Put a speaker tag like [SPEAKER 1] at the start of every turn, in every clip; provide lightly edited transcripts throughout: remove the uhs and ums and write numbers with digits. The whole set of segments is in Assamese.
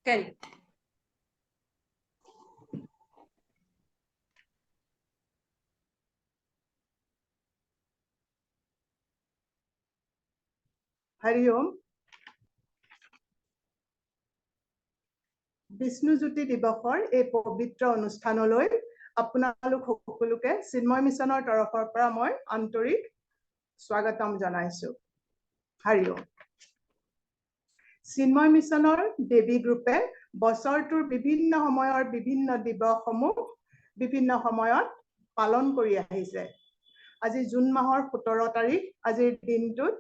[SPEAKER 1] Carry.
[SPEAKER 2] Hari Om. বিষ্ণুজ্যোতি দিৱসৰ এই পবিত্ৰ অনুষ্ঠানলৈ আপোনালোক সকলোকে চিন্ময় মিছনৰ তৰফৰ পৰা মই আন্তৰিক স্বাগতম জনাইছো। হৰি ওম। চিন্ময় মিছনৰ দেৱী গ্ৰুপে বছৰটোৰ বিভিন্ন সময়ৰ বিভিন্ন দিৱসসমূহ বিভিন্ন সময়ত পালন কৰি আহিছে। আজি জুন মাহৰ 17 তাৰিখ আজিৰ দিনটোত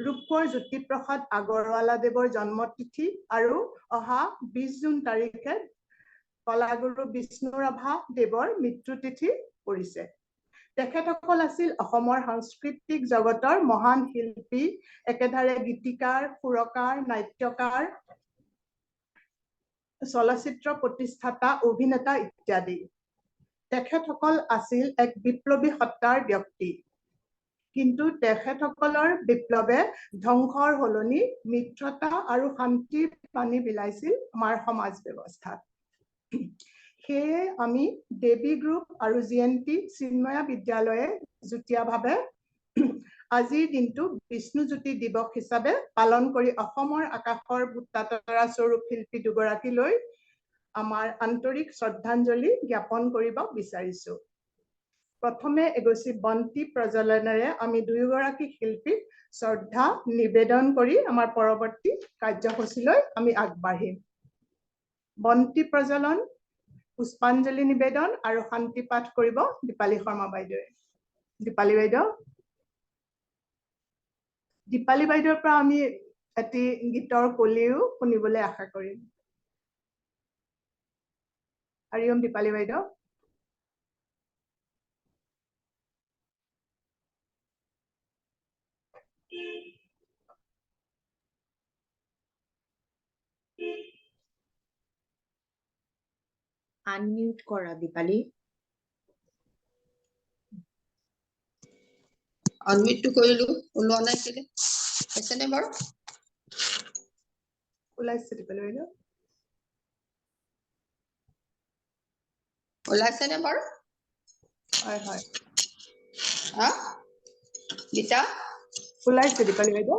[SPEAKER 2] ৰূপকোঁৱৰ জ্যোতিপ্ৰসাদ আগৰৱালা দেৱৰ জন্মতিথি আৰু অহা 20 জুন তাৰিখে কলাগুৰু বিষ্ণুৰাভা দেৱৰ মৃত্যুতিথি পৰিছে। তেখেতসকল আছিল অসমৰ সাংস্কৃতিক জগতৰ মহান শিল্পী, একেধাৰে গীতিকাৰ, সুৰকাৰ, নাট্যকাৰ, চলচ্চিত্ৰ প্ৰতিষ্ঠাতা, অভিনেতা ইত্যাদি। তেখেতসকল আছিল এক বিপ্লৱী সত্তাৰ ব্যক্তি। কিন্তু তেখেতসকলৰ বিপ্লৱে ধ্বংসৰ হলনি মিত্ৰতা আৰু শান্তি পানী বিলাইছিল আমাৰ সমাজ ব্যৱস্থাত। সেয়ে আমি দেৱী গ্ৰুপ আৰু জিএনটি চিন্ময়া বিদ্যালয়ে যুটীয়াভাৱে আজিৰ দিনটো বিষ্ণুজ্যোতি দিৱস হিচাপে পালন কৰি অসমৰ আকাশৰ ভূতাতৰা স্বৰূপ শিল্পী দুগৰাকীলৈ আমাৰ আন্তৰিক শ্ৰদ্ধাঞ্জলি জ্ঞাপন কৰিব বিচাৰিছো। প্ৰথমে এগছি বন্তি প্ৰজ্বলনেৰে আমি দুয়োগৰাকী শিল্পীক শ্ৰদ্ধা নিবেদন কৰি আমাৰ পৰৱৰ্তী কাৰ্যসূচীলৈ আমি আগবাঢ়িম। বন্তি প্ৰজ্বলন, পুষ্পাঞ্জলি নিবেদন আৰু শান্তি পাঠ কৰিব দীপালী শৰ্মা বাইদেৱে। দীপালী বাইদেউ। দীপালী বাইদেউৰ পৰা আমি এটি গীতৰ কলিও শুনিবলৈ আশা কৰিম। হৰি ওম দীপালী বাইদেউ।
[SPEAKER 1] Unmute kora Dipali.
[SPEAKER 3] Unmute to korilu ulwa nai kele aise ne bar
[SPEAKER 2] ওলাইছে দীপালী বাইদেউ।
[SPEAKER 3] ওলাইছে ne bar
[SPEAKER 2] হয় হয়।
[SPEAKER 3] ha Gita
[SPEAKER 2] ওলাইছে দীপালী বাইদেউ।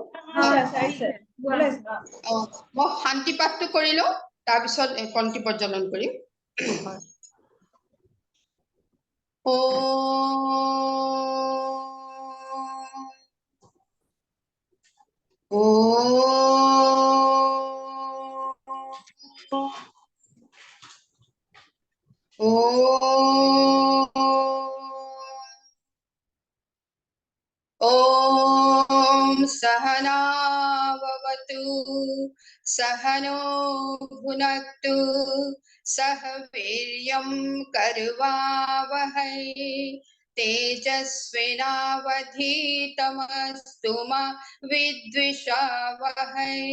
[SPEAKER 1] ওলাইছে।
[SPEAKER 3] মই শান্তি পাঠটো কৰিলো তাৰ পিছত বন্তি প্ৰজ্বলন কৰিম।
[SPEAKER 2] হয়।
[SPEAKER 3] Om Sahana Vavatu Sahano Bhunaktu Sahaviryam Karvavahai Tejasvinavadhitamastu ma vidvishavahai.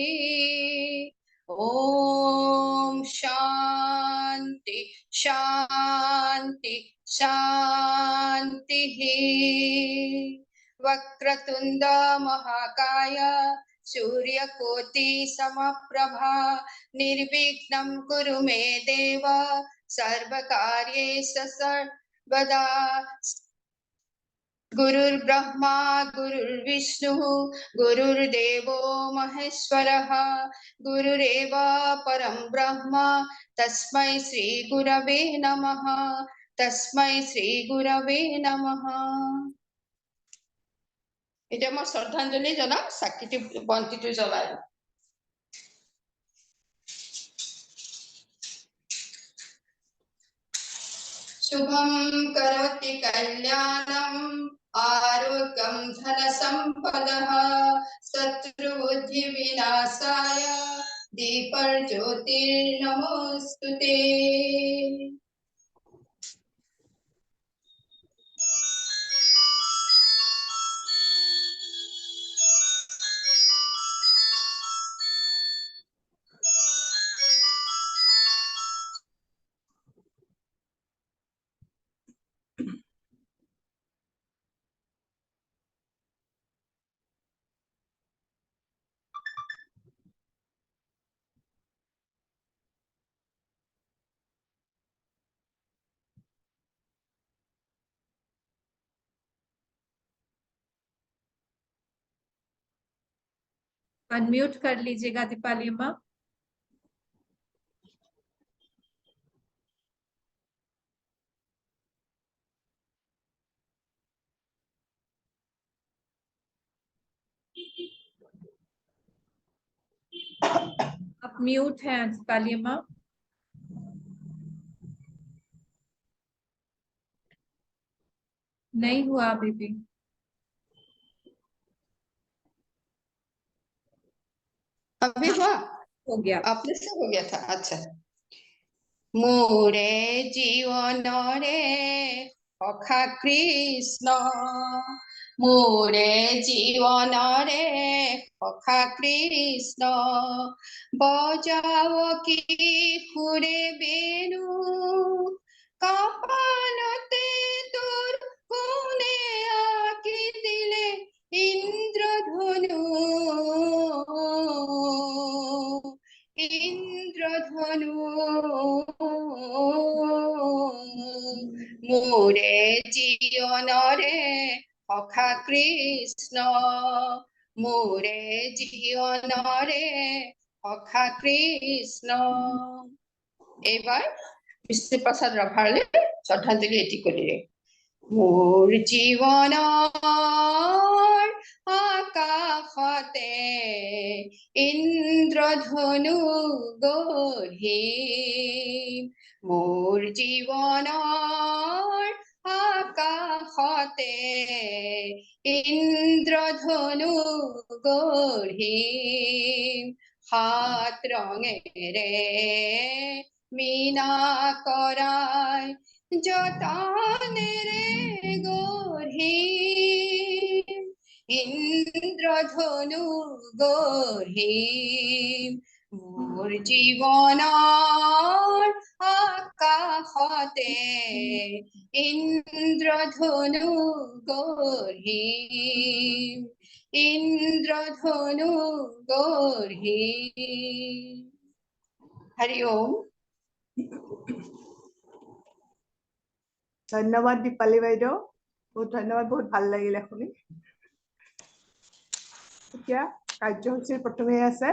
[SPEAKER 3] Om Shanti Shanti Shanti. Vakratunda Mahakaya Suryakoti Samaprabha Nirvignam Kuru Me Deva Sarvakaryesu Sarvada. Gurur Brahma Gurur Vishnu Gurur Devo Maheshwaraha Gurureva Param Brahma Tasmai Sri Gurave Namaha Tasmai Sri Gurave Namaha. এতিয়া মই শ্ৰদ্ধাঞ্জলি জনাম চাকিটি বন্তিটো জ্বলাই। শুভম করোতি কল্যাণম আরোগ্যম ধন সম্পদঃ শত্রু বুদ্ধি বিনাশায় দীপর জ্যোতির নমস্তুতে।
[SPEAKER 4] अनम्यूट कर लीजिएगा दीपाली अम्मा। आप म्यूट हैं दीपाली अम्मा। नहीं हुआ अभी भी।
[SPEAKER 3] अभी हुआ?
[SPEAKER 4] हो गया।
[SPEAKER 3] आपने से हो गया था? अच्छा। मोरे जीवन रे सखा कृष्ण, मोरे जीवन रे सखा कृष्ण, बजाओ की हुरे बेनु कपालते तोर कोने आकी दिले इंद्रधनु, इंद्रधनु मोरे जीवन रे सखा कृष्ण, मोरे जीवन रे सखा कृष्ण। एबार বিষ্ণুপ্ৰসাদ ৰাভালৈ শ্ৰদ্ধাঞ্জলি এটি কৰিলে। মোৰ জীৱনৰ আকাশতে ইন্দ্ৰধনু গঢ়িম, মোৰ জীৱনৰ আকাশতে ইন্দ্ৰধনু গঢ়িম, সাত ৰঙেৰে मीना कराय जतनेरे गढ़िम, इंद्रधनु गढ़िम, मोर जीवনৰ আকাশতে ইন্দ্ৰধনু গঢ়িম, ইন্দ্ৰধনু গঢ়িম। हरि ओम।
[SPEAKER 2] ধন্যবাদ দীপালি বাইদেউ, বহুত ধন্যবাদ, বহুত ভাল লাগিলে শুনি। এতিয়া কাৰ্যসূচীৰ প্ৰথমে আছে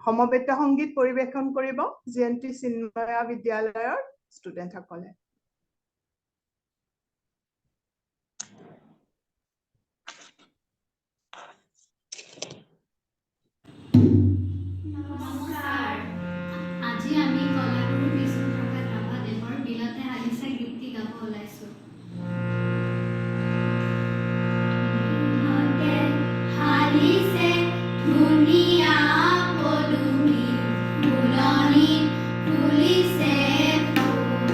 [SPEAKER 2] সমবেত সংগীত পৰিৱেশন কৰিব জয়ন্তী চিন্ময়া বিদ্যালয়ৰ ষ্টুডেণ্ট সকলে।
[SPEAKER 5] আজি আমি কলাগুৰু বিষ্ণুপ্ৰসাদ ৰাভাদেৱৰ বিলতে হালিছে গীতটি গাব ওলাইছোঁ। বিলতে হালিছে ধুনীয়া পদুমী ফুলনি ফুলিছে ফুল,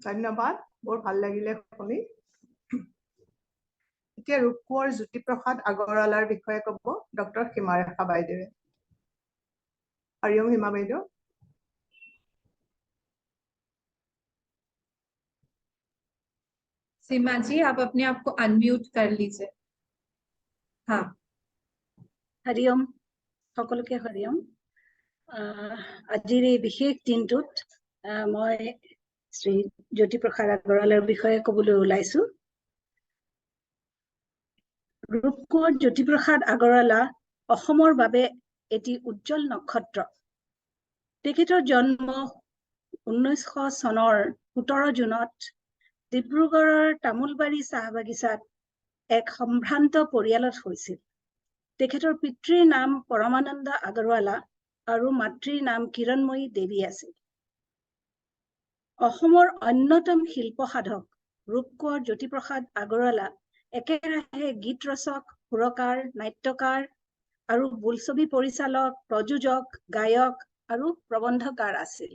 [SPEAKER 2] ধন্যবাদ, বৰ ভাল লাগিলে শুনি। এতিয়া ৰূপকোঁৱৰ জ্যোতিপ্ৰসাদ আগৰৱালাৰ বিষয়ে ক'ব ডক্টৰ সীমাৰেখা বাইদেৱে। হৰিওম সীমা বাইদেউ।
[SPEAKER 4] सीमा जी आप अपने आप को अनम्यूट कर लीजिए। हाँ
[SPEAKER 6] হৰিওম সকলোকে হৰিওম। আজিৰ এই বিশেষ দিনটোত মই শ্ৰী জ্যোতিপ্ৰসাদ আগৰৱালাৰ বিষয়ে ক'বলৈ ওলাইছো। ৰূপকোঁৱৰ জ্যোতিপ্ৰসাদ আগৰৱালা অসমৰ বাবে এটি উজ্জ্বল নক্ষত্ৰ। তেখেতৰ জন্ম 1900 চনৰ 17 জুনত ডিব্ৰুগড়ৰ তামোলবাৰী চাহ বাগিচাত এক সম্ভ্ৰান্ত পৰিয়ালত হৈছিল। তেখেতৰ পিতৃৰ নাম পৰমানন্দ আগৰৱালা আৰু মাতৃৰ নাম কিৰণময়ী দেৱী আছিল। অসমৰ অন্যতম শিল্প সাধক ৰূপকোঁৱৰ জ্যোতিপ্ৰসাদ আগৰৱালা একেৰাহে গীত ৰচক, সুৰকাৰ, নাট্যকাৰ আৰু বোলছবি পৰিচালক, প্ৰযোজক, গায়ক আৰু প্ৰবন্ধকাৰ আছিল।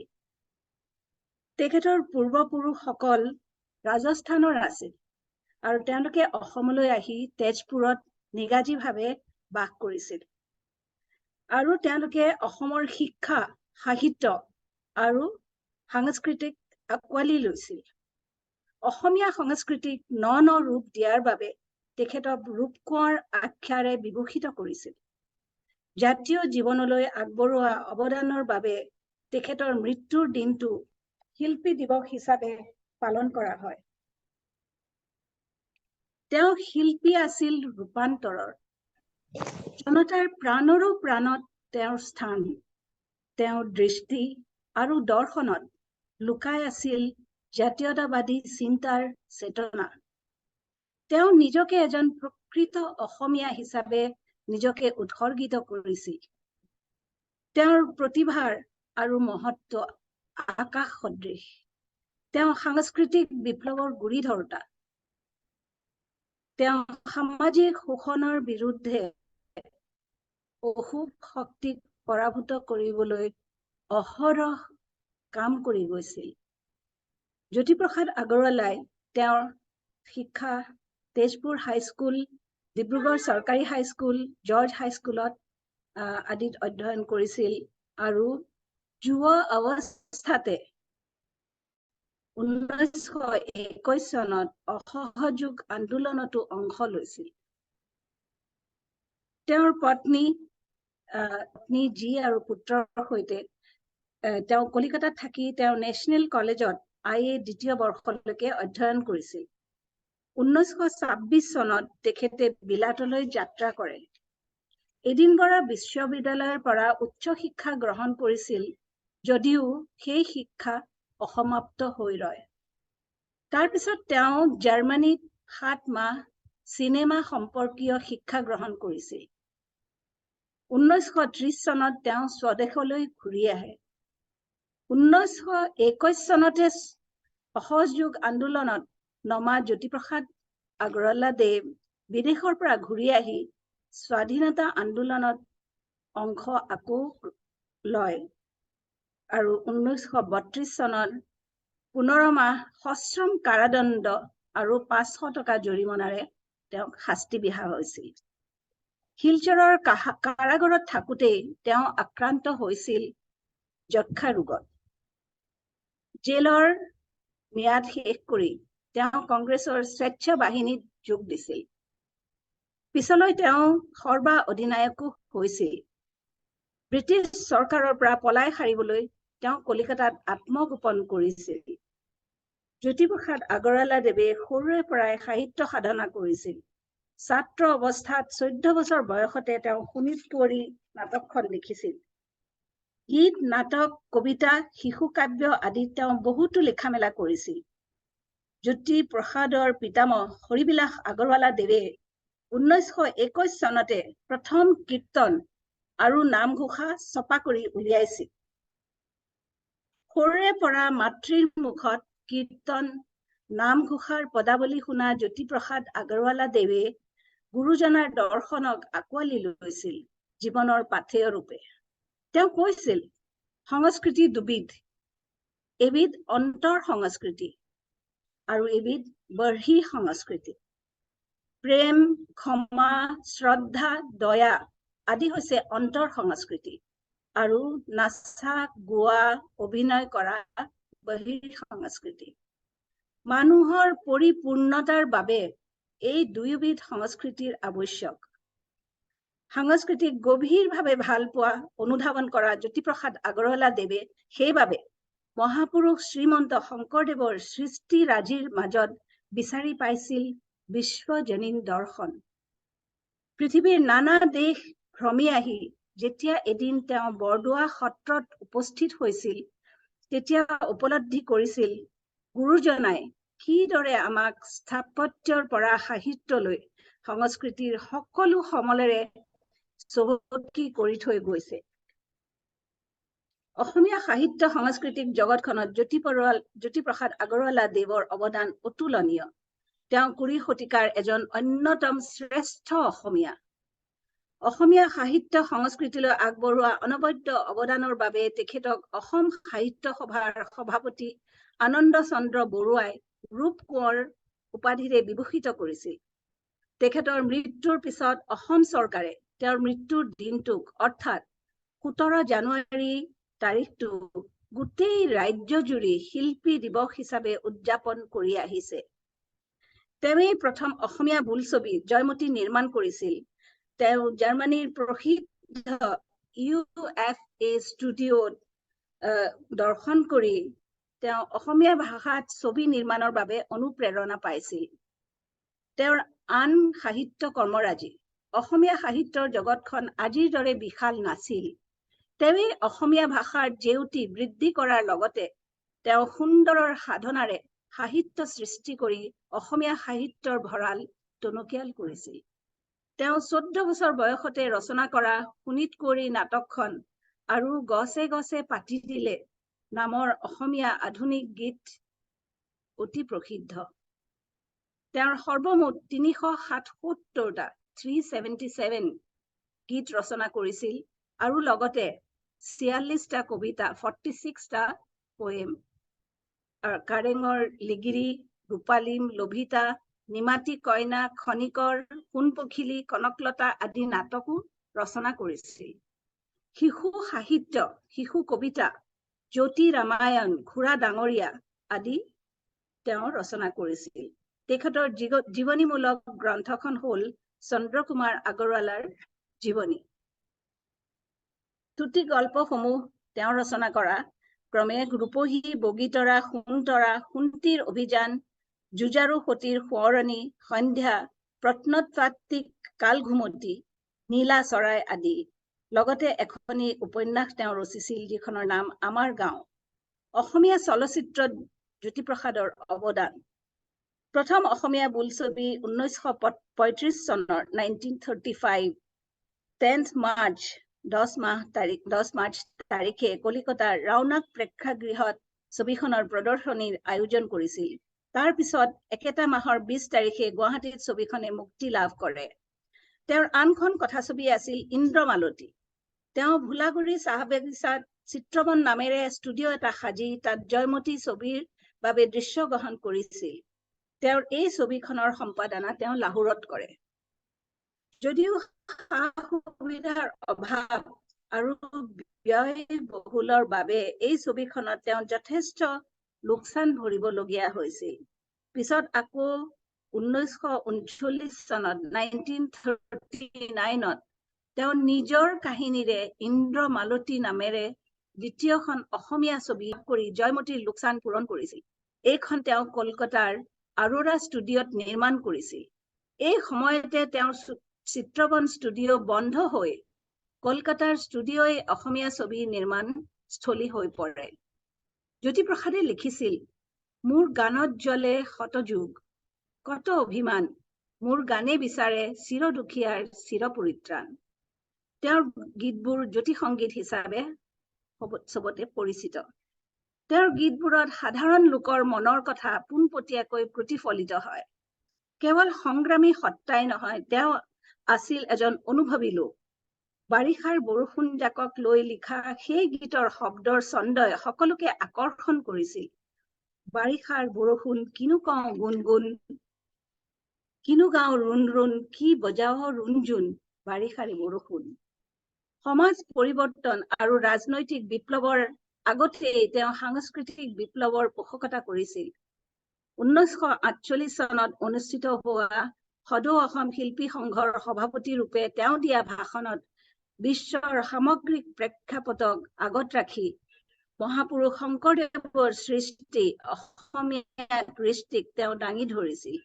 [SPEAKER 6] তেখেতৰ পূৰ্বপুৰুষসকল ৰাজস্থানৰ আছিল আৰু তেওঁলোকে অসমলৈ আহি তেজপুৰত নিগাজীভাৱে বাস কৰিছিল আৰু তেওঁলোকে অসমৰ শিক্ষা, সাহিত্য আৰু সাংস্কৃতিক আঁকোৱালি লৈছিল। অসমীয়া সংস্কৃতিক ন ৰূপ দিয়াৰ বাবে তেখেতক ৰূপকোঁৱৰ আখ্যাৰে বিভূষিত কৰিছিল। জাতীয় জীৱনলৈ আগবঢ়োৱা অৱদানৰ বাবে তেখেতৰ মৃত্যুৰ দিনটো শিল্পী দিৱস হিচাপে পালন কৰা হয়। তেওঁ শিল্পী আছিল ৰূপান্তৰৰ। জনতাৰ প্ৰাণৰো প্ৰাণত তেওঁৰ স্থান। তেওঁৰ দৃষ্টি আৰু দৰ্শনত লুকাই আছিল জাতীয়তাবাদী চিন্তাৰ চেতনা। তেওঁ নিজকে এজন প্ৰকৃত অসমীয়া হিচাপে নিজকে উৎসৰ্গিত কৰিছিল। তেওঁৰ প্ৰতিভাৰ আৰু মহত্ব আকাশ সদৃশ। তেওঁ সাংস্কৃতিক বিপ্লৱৰ গুৰিধৰ্তা। তেওঁ সামাজিক শোষণৰ বিৰুদ্ধে অশুভ শক্তিক পৰাভূত কৰিবলৈ অহৰহ কাম কৰি গৈছিল। জ্যোতিপ্ৰসাদ আগৰৱালাই তেওঁৰ শিক্ষা তেজপুৰ হাইস্কুল, ডিব্ৰুগড় চৰকাৰী হাইস্কুল, জৰ্জ হাইস্কুলত আদিত অধ্যয়ন কৰিছিল আৰু যুৱ অৱস্থাতে 1921 চনত অসহযোগ আন্দোলনতো অংশ লৈছিল। তেওঁৰ পত্নী জি আৰু পুত্ৰৰ সৈতে তেওঁ কলিকতাত থাকি তেওঁ নেশ্যনেল কলেজত IA দ্বিতীয় বৰ্ষলৈকে অধ্যয়ন কৰিছিল। 1926 চনত তেখেতে বিলাতলৈ যাত্ৰা কৰে। এডিনবৰা বিশ্ববিদ্যালয়ৰ পৰা উচ্চ শিক্ষা গ্ৰহণ কৰিছিল যদিও সেই শিক্ষা অসমাপ্ত হৈ ৰয়। তাৰ পিছত তেওঁ জাৰ্মানীত 7 মাহ চিনেমা সম্পৰ্কীয় শিক্ষা গ্ৰহণ কৰিছিল। 1930 চনত তেওঁ স্বদেশলৈ ঘূৰি আহে। 1921 চনতে অসহযোগ আন্দোলনত নমা জ্যোতিপ্ৰসাদ আগৰৱালা দেৱ বিদেশৰ পৰা ঘূৰি আহি স্বাধীনতা আন্দোলনত অংশ আকৌ লয় আৰু 1932 চনত 15 মাহ সশ্ৰম কাৰাদণ্ড আৰু 500 টকা জৰিমনাৰে তেওঁক শাস্তি বিহা হৈছিল। শিলচৰৰ কাৰাগাৰত থাকোঁতেই তেওঁ আক্ৰান্ত হৈছিল যক্ষা ৰোগত। জেলৰ ম্যাদ শেষ কৰি তেওঁ কংগ্ৰেছৰ স্বেচ্ছ বাহিনীত যোগ দিছিল। পিছলৈ তেওঁ সৰ্বা অধিনায়কো হৈছিল। ব্ৰিটিছ চৰকাৰৰ পৰা পলাই সাৰিবলৈ তেওঁ কলিকতাত আত্মগোপন কৰিছিল। জ্যোতিপ্ৰসাদ আগৰৱালা দেৱে সৰুৰে পৰাই সাহিত্য সাধনা কৰিছিল। ছাত্ৰ অৱস্থাত 14 বছৰ বয়সতে তেওঁ শোণিতপুৰী নাটকখন লিখিছিল। গীত, নাটক, কবিতা, শিশু কাব্য আদিত তেওঁ বহুতো লিখা মেলা কৰিছিল। জ্যোতিপ্ৰসাদৰ পিতামহ হৰিবিলাস আগৰৱালা দেৱে 1921 চনতে প্ৰথম কীৰ্তন আৰু নামঘোষা ছপা কৰি উলিয়াইছিল। সৰুৰে পৰা মাতৃৰ মুখত কীৰ্তন, নামঘোষাৰ পদাৱলী শুনা জ্যোতিপ্ৰসাদ আগৰৱালা দেৱে গুৰুজনাৰ দৰ্শনক আঁকোৱালি লৈছিল জীৱনৰ পাথেয় ৰূপে। তেওঁ কৈছিল, সংস্কৃতি দুবিধ, এবিধ অন্তৰ সংস্কৃতি আৰু এবিধ বৰ্হি সংস্কৃতি। প্ৰেম, ক্ষমা, শ্ৰদ্ধা, দয়া আদি হৈছে অন্তৰ সংস্কৃতি আৰু নাচা, গোৱা, অভিনয় কৰা বহিৰ সংস্কৃতি। মানুহৰ পৰিপূৰ্ণতাৰ বাবে এই দুয়োবিধ সংস্কৃতিৰ আৱশ্যক। সাংস্কৃতিক গভীৰভাৱে ভাল পোৱা অনুধাৱন কৰা জ্যোতিপ্ৰসাদ আগৰৱালা দেৱে সেইবাবে মহাপুৰুষ শ্ৰীমন্ত শংকৰদেৱৰ সৃষ্টিৰাজিৰ মাজত বিচাৰি পাইছিল বিশ্বজনীন দৰ্শন। পৃথিৱীৰ নানা দেশ ভ্ৰমি আহি যেতিয়া এদিন তেওঁ বৰদোৱা সত্ৰত উপস্থিত হৈছিল, তেতিয়া উপলব্ধি কৰিছিল গুৰুজনাই কিদৰে আমাক স্থাপত্যৰ পৰা সাহিত্যলৈ সংস্কৃতিৰ সকলো সমলেৰে চহকী কৰি থৈ গৈছে। অসমীয়া সাহিত্য সাংস্কৃতিক জগতখনত জ্যোতিপ্ৰসাদ আগৰৱালা দেৱৰ অৱদান অতুলনীয়। তেওঁ 20 শতিকাৰ এজন অন্যতম শ্ৰেষ্ঠ অসমীয়া। অসমীয়া সাহিত্য সংস্কৃতিলৈ আগবঢ়োৱা অনবদ্য অৱদানৰ বাবে তেখেতক অসম সাহিত্য সভাৰ সভাপতি আনন্দ চন্দ্ৰ বৰুৱাই ৰূপ কোঁৱৰ উপাধিৰে বিভূষিত কৰিছিল। তেখেতৰ মৃত্যুৰ পিছত অসম চৰকাৰে তেওঁৰ মৃত্যুৰ দিনটোক অৰ্থাৎ 17 জানুৱাৰী তাৰিখটো গোটেই ৰাজ্যজুৰি শিল্পী দিৱস হিচাপে উদযাপন কৰি আহিছে। তেওঁৱেই প্ৰথম অসমীয়া বোলছবি জয়মতী নিৰ্মাণ কৰিছিল। তেওঁ জাৰ্মানীৰ প্ৰসিদ্ধ UFA ষ্টুডিঅ'ত দৰ্শন কৰি তেওঁ অসমীয়া ভাষাত ছবি নিৰ্মাণৰ বাবে অনুপ্ৰেৰণা পাইছিল। তেওঁৰ আন সাহিত্য কৰ্মৰাজি অসমীয়া সাহিত্যৰ জগতখন আজিৰ দৰে বিশাল নাছিল। তেওঁৱেই অসমীয়া ভাষাৰ জেউতি বৃদ্ধি কৰাৰ লগতে তেওঁ সুন্দৰৰ সাধনাৰে সাহিত্য সৃষ্টি কৰি অসমীয়া সাহিত্যৰ ভঁৰাল টনকিয়াল কৰিছিল। তেওঁ 14 বছৰ বয়সতে ৰচনা কৰা শোণিত কুঁৱৰী নাটকখন আৰু গছে গছে পাতি দিলে নামৰ অসমীয়া আধুনিক গীত অতি প্ৰসিদ্ধ। তেওঁৰ সৰ্বমুঠ 377টা 377 গীত ৰচনা কৰিছিল আৰু লগতে 46টা কবিতা 46টা পোয়েম। কাৰেঙৰ লিগিৰি, ৰূপালীম, লভিতা, নিমাতী কইনা, খনিকৰ, সোণপখিলী, কনকলতা আদি নাটকো ৰচনা কৰিছিল। শিশু সাহিত্য, শিশু কবিতা, জ্যোতি ৰামায়ণ, ঘোঁৰা ডাঙৰীয়া আদি তেওঁ ৰচনা কৰিছিল। তেখেতৰ জীৱনীমূলক গ্ৰন্থখন হ'ল চন্দ্ৰকুমাৰ আগৰৱালাৰ জীৱনী। তুতি গল্পসমূহ তেওঁ ৰচনা কৰা ক্ৰমে ৰূপহী, বগীতৰা, সোণতৰা, সোণটিৰ অভিযান, যুঁজাৰু সতীৰ সোঁৱৰণী, সন্ধ্যা, প্ৰত্নতাত্ত্বিক কালঘুমতি, নীলা চৰাই আদি। লগতে এখনি উপন্যাস তেওঁ ৰচিছিল যিখনৰ নাম আমাৰ গাঁও। অসমীয়া চলচ্চিত্ৰত জ্যোতিপ্ৰসাদৰ অৱদান। প্ৰথম অসমীয়া বোলছবি 1935 চনৰ 1935 10 মাৰ্চ তাৰিখে কলিকতাৰ ৰাওনাক প্ৰেক্ষাগৃহত ছবিখনৰ প্ৰদৰ্শনীৰ আয়োজন কৰিছিল। তাৰ পিছত একেটা মাহৰ 20 তাৰিখে গুৱাহাটীত ছবিখনে মুক্তি লাভ কৰে। তেওঁৰ আনখন কথাছবি আছিল ইন্দ্ৰমালতী। তেওঁ ভোলাগুৰি চাহ বাগিচাত চিত্ৰবন নামেৰে ষ্টুডিঅ' এটা সাজি তাত জয়মতী ছবিৰ বাবে দৃশ্য গ্ৰহণ কৰিছিল। তেওঁৰ এই ছবিখনৰ সম্পাদনা তেওঁ লাহোৰত কৰে। যদিও সা-সুবিধাৰ অভাৱ আৰু ব্যয়বহুলৰ বাবে এই ছবিখনত তেওঁ যথেষ্ট লোকচান ভৰিবলগীয়া হৈছিল। পিছত আকৌ 1939 চনত 1939ত তেওঁ নিজৰ কাহিনীৰে ইন্দ্ৰমালতী নামেৰে দ্বিতীয়খন অসমীয়া ছবি কৰি জয়মতীৰ লোকচান পূৰণ কৰিছিল। এইখন তেওঁ কলকাতাৰ আৰোৰা ষ্টুডিঅ'ত নিৰ্মাণ কৰিছিল। এই সময়তে তেওঁৰ চিত্ৰবন ষ্টুডিঅ' বন্ধ হৈ কলকাতাৰ ষ্টুডিঅ'ই অসমীয়া ছবি নিৰ্মাণ স্থলী হৈ পৰে। জ্যোতিপ্ৰসাদে লিখিছিল, মোৰ গানত জ্বলে শতযুগ, কত অভিমান, মোৰ গানে বিচাৰে চিৰ দুখীয়াৰ চিৰ পৰিত্ৰাণ। তেওঁৰ গীতবোৰ জ্যোতি সংগীত হিচাপে চবতে পৰিচিত। তেওঁৰ গীতবোৰত সাধাৰণ লোকৰ মনৰ কথা পোনপটীয়াকৈ প্ৰতিফলিত হয়। কেৱল সংগ্ৰামী সত্তাই নহয়, তেওঁ আছিল এজন অনুভৱী লোক। বাৰিষাৰ বৰষুণ জাকক লৈ লিখা সেই গীতৰ শব্দৰ ছন্দই সকলোকে আকৰ্ষণ কৰিছিল। বাৰিষাৰ বৰষুণ কিনো কওঁ গুণগুণ কিনো গাওঁ ৰুণ ৰুণ কি বজাও ৰুণ জুন বাৰিষাৰ বৰষুণ সমাজ পৰিৱৰ্তন আৰু ৰাজনৈতিক বিপ্লৱৰ আগতেই তেওঁ সাংস্কৃতিক বিপ্লৱৰ পোষকতা কৰিছিল 1948 চনত অনুষ্ঠিত হোৱা সদৌ অসম শিল্পী সংঘৰ সভাপতি ৰূপে তেওঁ দিয়া ভাষণত বিশ্বৰ সামগ্ৰিক প্ৰেক্ষাপটক আগত ৰাখি মহাপুৰুষ শংকৰদেৱৰ সৃষ্টি অসমীয়া কৃষ্টিক তেওঁ দাঙি ধৰিছিল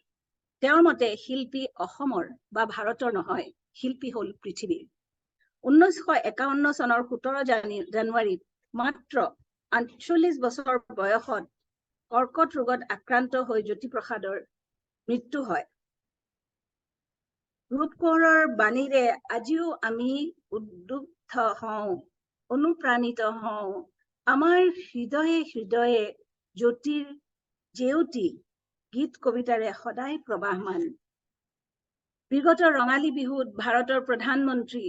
[SPEAKER 6] তেওঁৰ মতে শিল্পী অসমৰ বা ভাৰতৰ নহয় শিল্পী হ'ল পৃথিৱীৰ 1951 চনৰ 17 জানুৱাৰীত মাত্ৰ 48 বছৰ বয়সত কৰ্কট ৰোগত আক্ৰান্ত হৈ জ্যোতিপ্ৰসাদৰ মৃত্যু হয় ৰূপ কোঁৱৰৰ বাণীৰে আজিও আমি উদ্বুদ্ধ হওঁ অনুপ্ৰাণিত হওঁ আমাৰ হৃদয়ে হৃদয়ে জ্যোতিৰ জেউতি গীত কবিতাৰে সদায় প্ৰবাহমান বিগত ৰঙালী বিহুত ভাৰতৰ প্ৰধানমন্ত্ৰী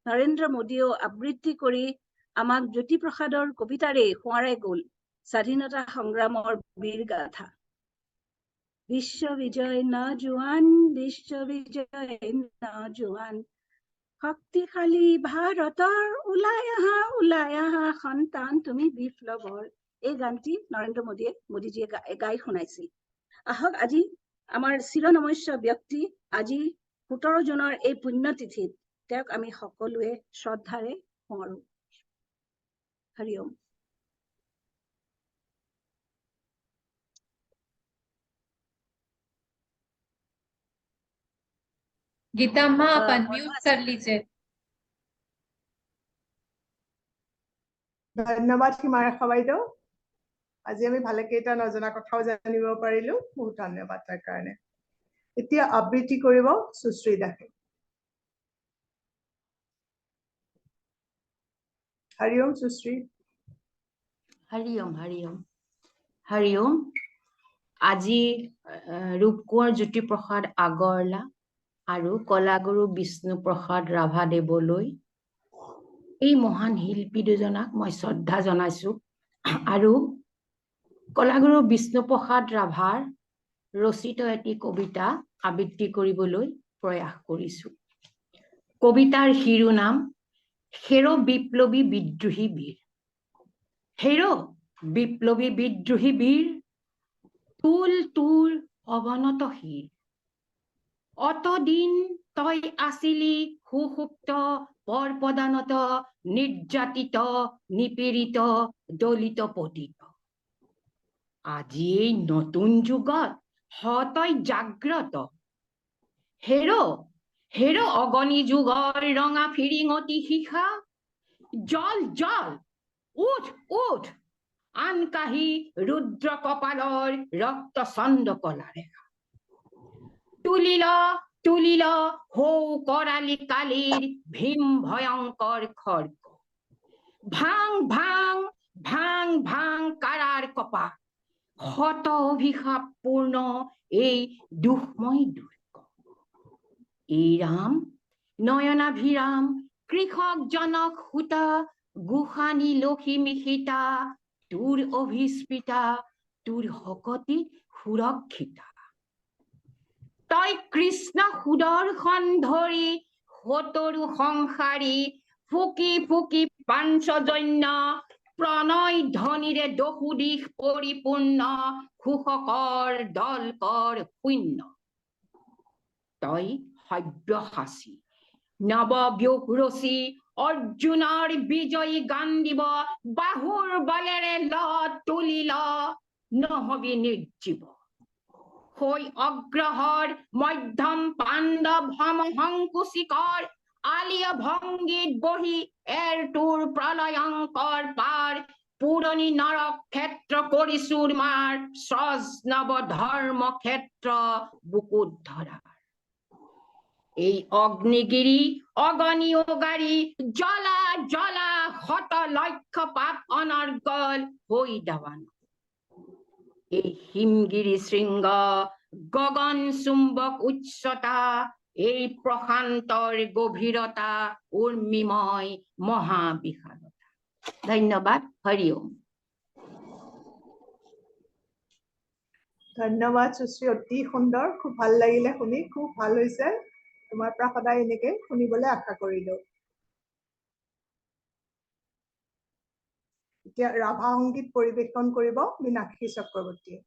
[SPEAKER 6] নৰেন্দ্ৰ মোদীয়েও আবৃত্তি কৰি আমাক জ্যোতিপ্ৰসাদৰ কবিতাৰে সোঁৱৰাই গ'ল স্বাধীনতা সংগ্ৰামৰ বীৰ গাথা বিশ্ব বিজয় নজোৱান শক্তিশালী ভাৰতৰ ওলাই আহা সন্তান তুমি বিপ্লৱৰ এই গানটি নৰেন্দ্ৰ মোদীজীয়ে গাই শুনাইছিল আহক আজি আমাৰ চিৰনমস্য ব্যক্তি আজি 17 জুনৰ এই পুণ্যতিথিত তেওঁক আমি সকলোৱে শ্ৰদ্ধাৰে সোঁৱৰো হৰি ওম
[SPEAKER 4] गीता अम्मा आप अनम्यूट कर लीजिए
[SPEAKER 2] ধন্যবাদ সীমাৰেখা বাইদেউ আজি আমি ভালে কেইটা নজনা কথাও জানিব পাৰিলো বহুত ধন্যবাদ তাৰ কাৰণে এতিয়া আবৃত্তি কৰিব সুশ্ৰী দাসে হৰি ওম সুশ্ৰী
[SPEAKER 7] হৰি ওম হৰি ওম আজি ৰূপ কোঁৱৰ জ্যোতিপ্ৰসাদ আগৰৱালা আৰু কলাগুৰু বিষ্ণুপ্ৰসাদ ৰাভাদেৱলৈ এই মহান শিল্পী দুজনাক মই শ্ৰদ্ধা জনাইছো আৰু কলাগুৰু বিষ্ণুপ্ৰসাদ ৰাভাৰ ৰচিত এটি কবিতা আবৃত্তি কৰিবলৈ প্ৰয়াস কৰিছো কবিতাৰ শিৰোনাম হেৰ বিপ্লৱী বিদ্ৰোহী বীৰ হেৰ বিপ্লৱী বিদ্ৰোহী বীৰ তুল তোৰ অৱনত শিৰ অতদিন তই আছিলি সুসুপ্ত পৰপদানত নিৰ্যাতিত নিপীড়িত দলিত পতিত আজি এই নতুন যুগত তই জাগ্ৰত হেৰ অগণি যুগৰ ৰঙা ফিৰিঙতি শিখা জল জল উঠ আন কাহি ৰুদ্ৰ কপালৰ ৰক্ত চন্দ কলাৰেখা তুলিল হৌ কৰালি কালিৰ ভীম ভয়ংকৰ খৰ্গ ভাং কাৰাৰ কপা শত অভিশাপ পূৰ্ণ এই দুখময় দুৰ্গ এই ৰাম নয়নাভিৰাম কৃষক জনক সূতা গোসানী লখিমী সীতা তোৰ অভিস্পৃতা তোৰ শকতি সুৰক্ষিতা তই কৃষ্ণ সুদৰ্শন ধৰি সতৰু সংসাৰী ফুকি ফুকি পাঞ্চজন্য প্ৰণয় ধ্বনিৰে দহুদিশ পৰিপূৰ্ণ ঘোষকৰ দলকৰ শূন্য তই সব্যসাচী নৱব্যূহ ৰচি অৰ্জুনৰ বিজয়ী গান দিব বাহুৰ বলেৰে তুলিল নহবি নিৰ্জীৱ হৈ অগ্ৰহৰ মধ্যম পাণ্ডৱ হম সংকুচিকৰ আলিয়া ভংগীত বহি তোৰ প্ৰলয়ংকৰ পাৰ পুৰণি নৰক ক্ষেত্ৰ কৰি চুৰমাৰ স্ৰজ নৱ ধৰ্ম ক্ষেত্ৰ বুকুত ধৰা এই অগ্নিগিৰি অগণি অগাৰি জ্বলা জ্বলা শত লক্ষ পাপ অনৰ্গল হৈ দাৱান এই হিমগিৰি শৃংগ গগন চুম্বক উচ্চতা এই প্ৰশান্তৰ গভীৰতা উৰ্মিময় মহাবিশালতা ধন্যবাদ হৰি ওম
[SPEAKER 2] ধন্যবাদ সুশ্ৰী, অতি সুন্দৰ, খুব ভাল লাগিলে শুনি, খুব ভাল হৈছে। তোমাৰ পৰা সদায় এনেকে শুনিবলৈ আশা কৰিলো। এতিয়া ৰাভা সংগীত পৰিৱেশন কৰিব মীনাক্ষী চক্ৰৱৰ্তীয়ে।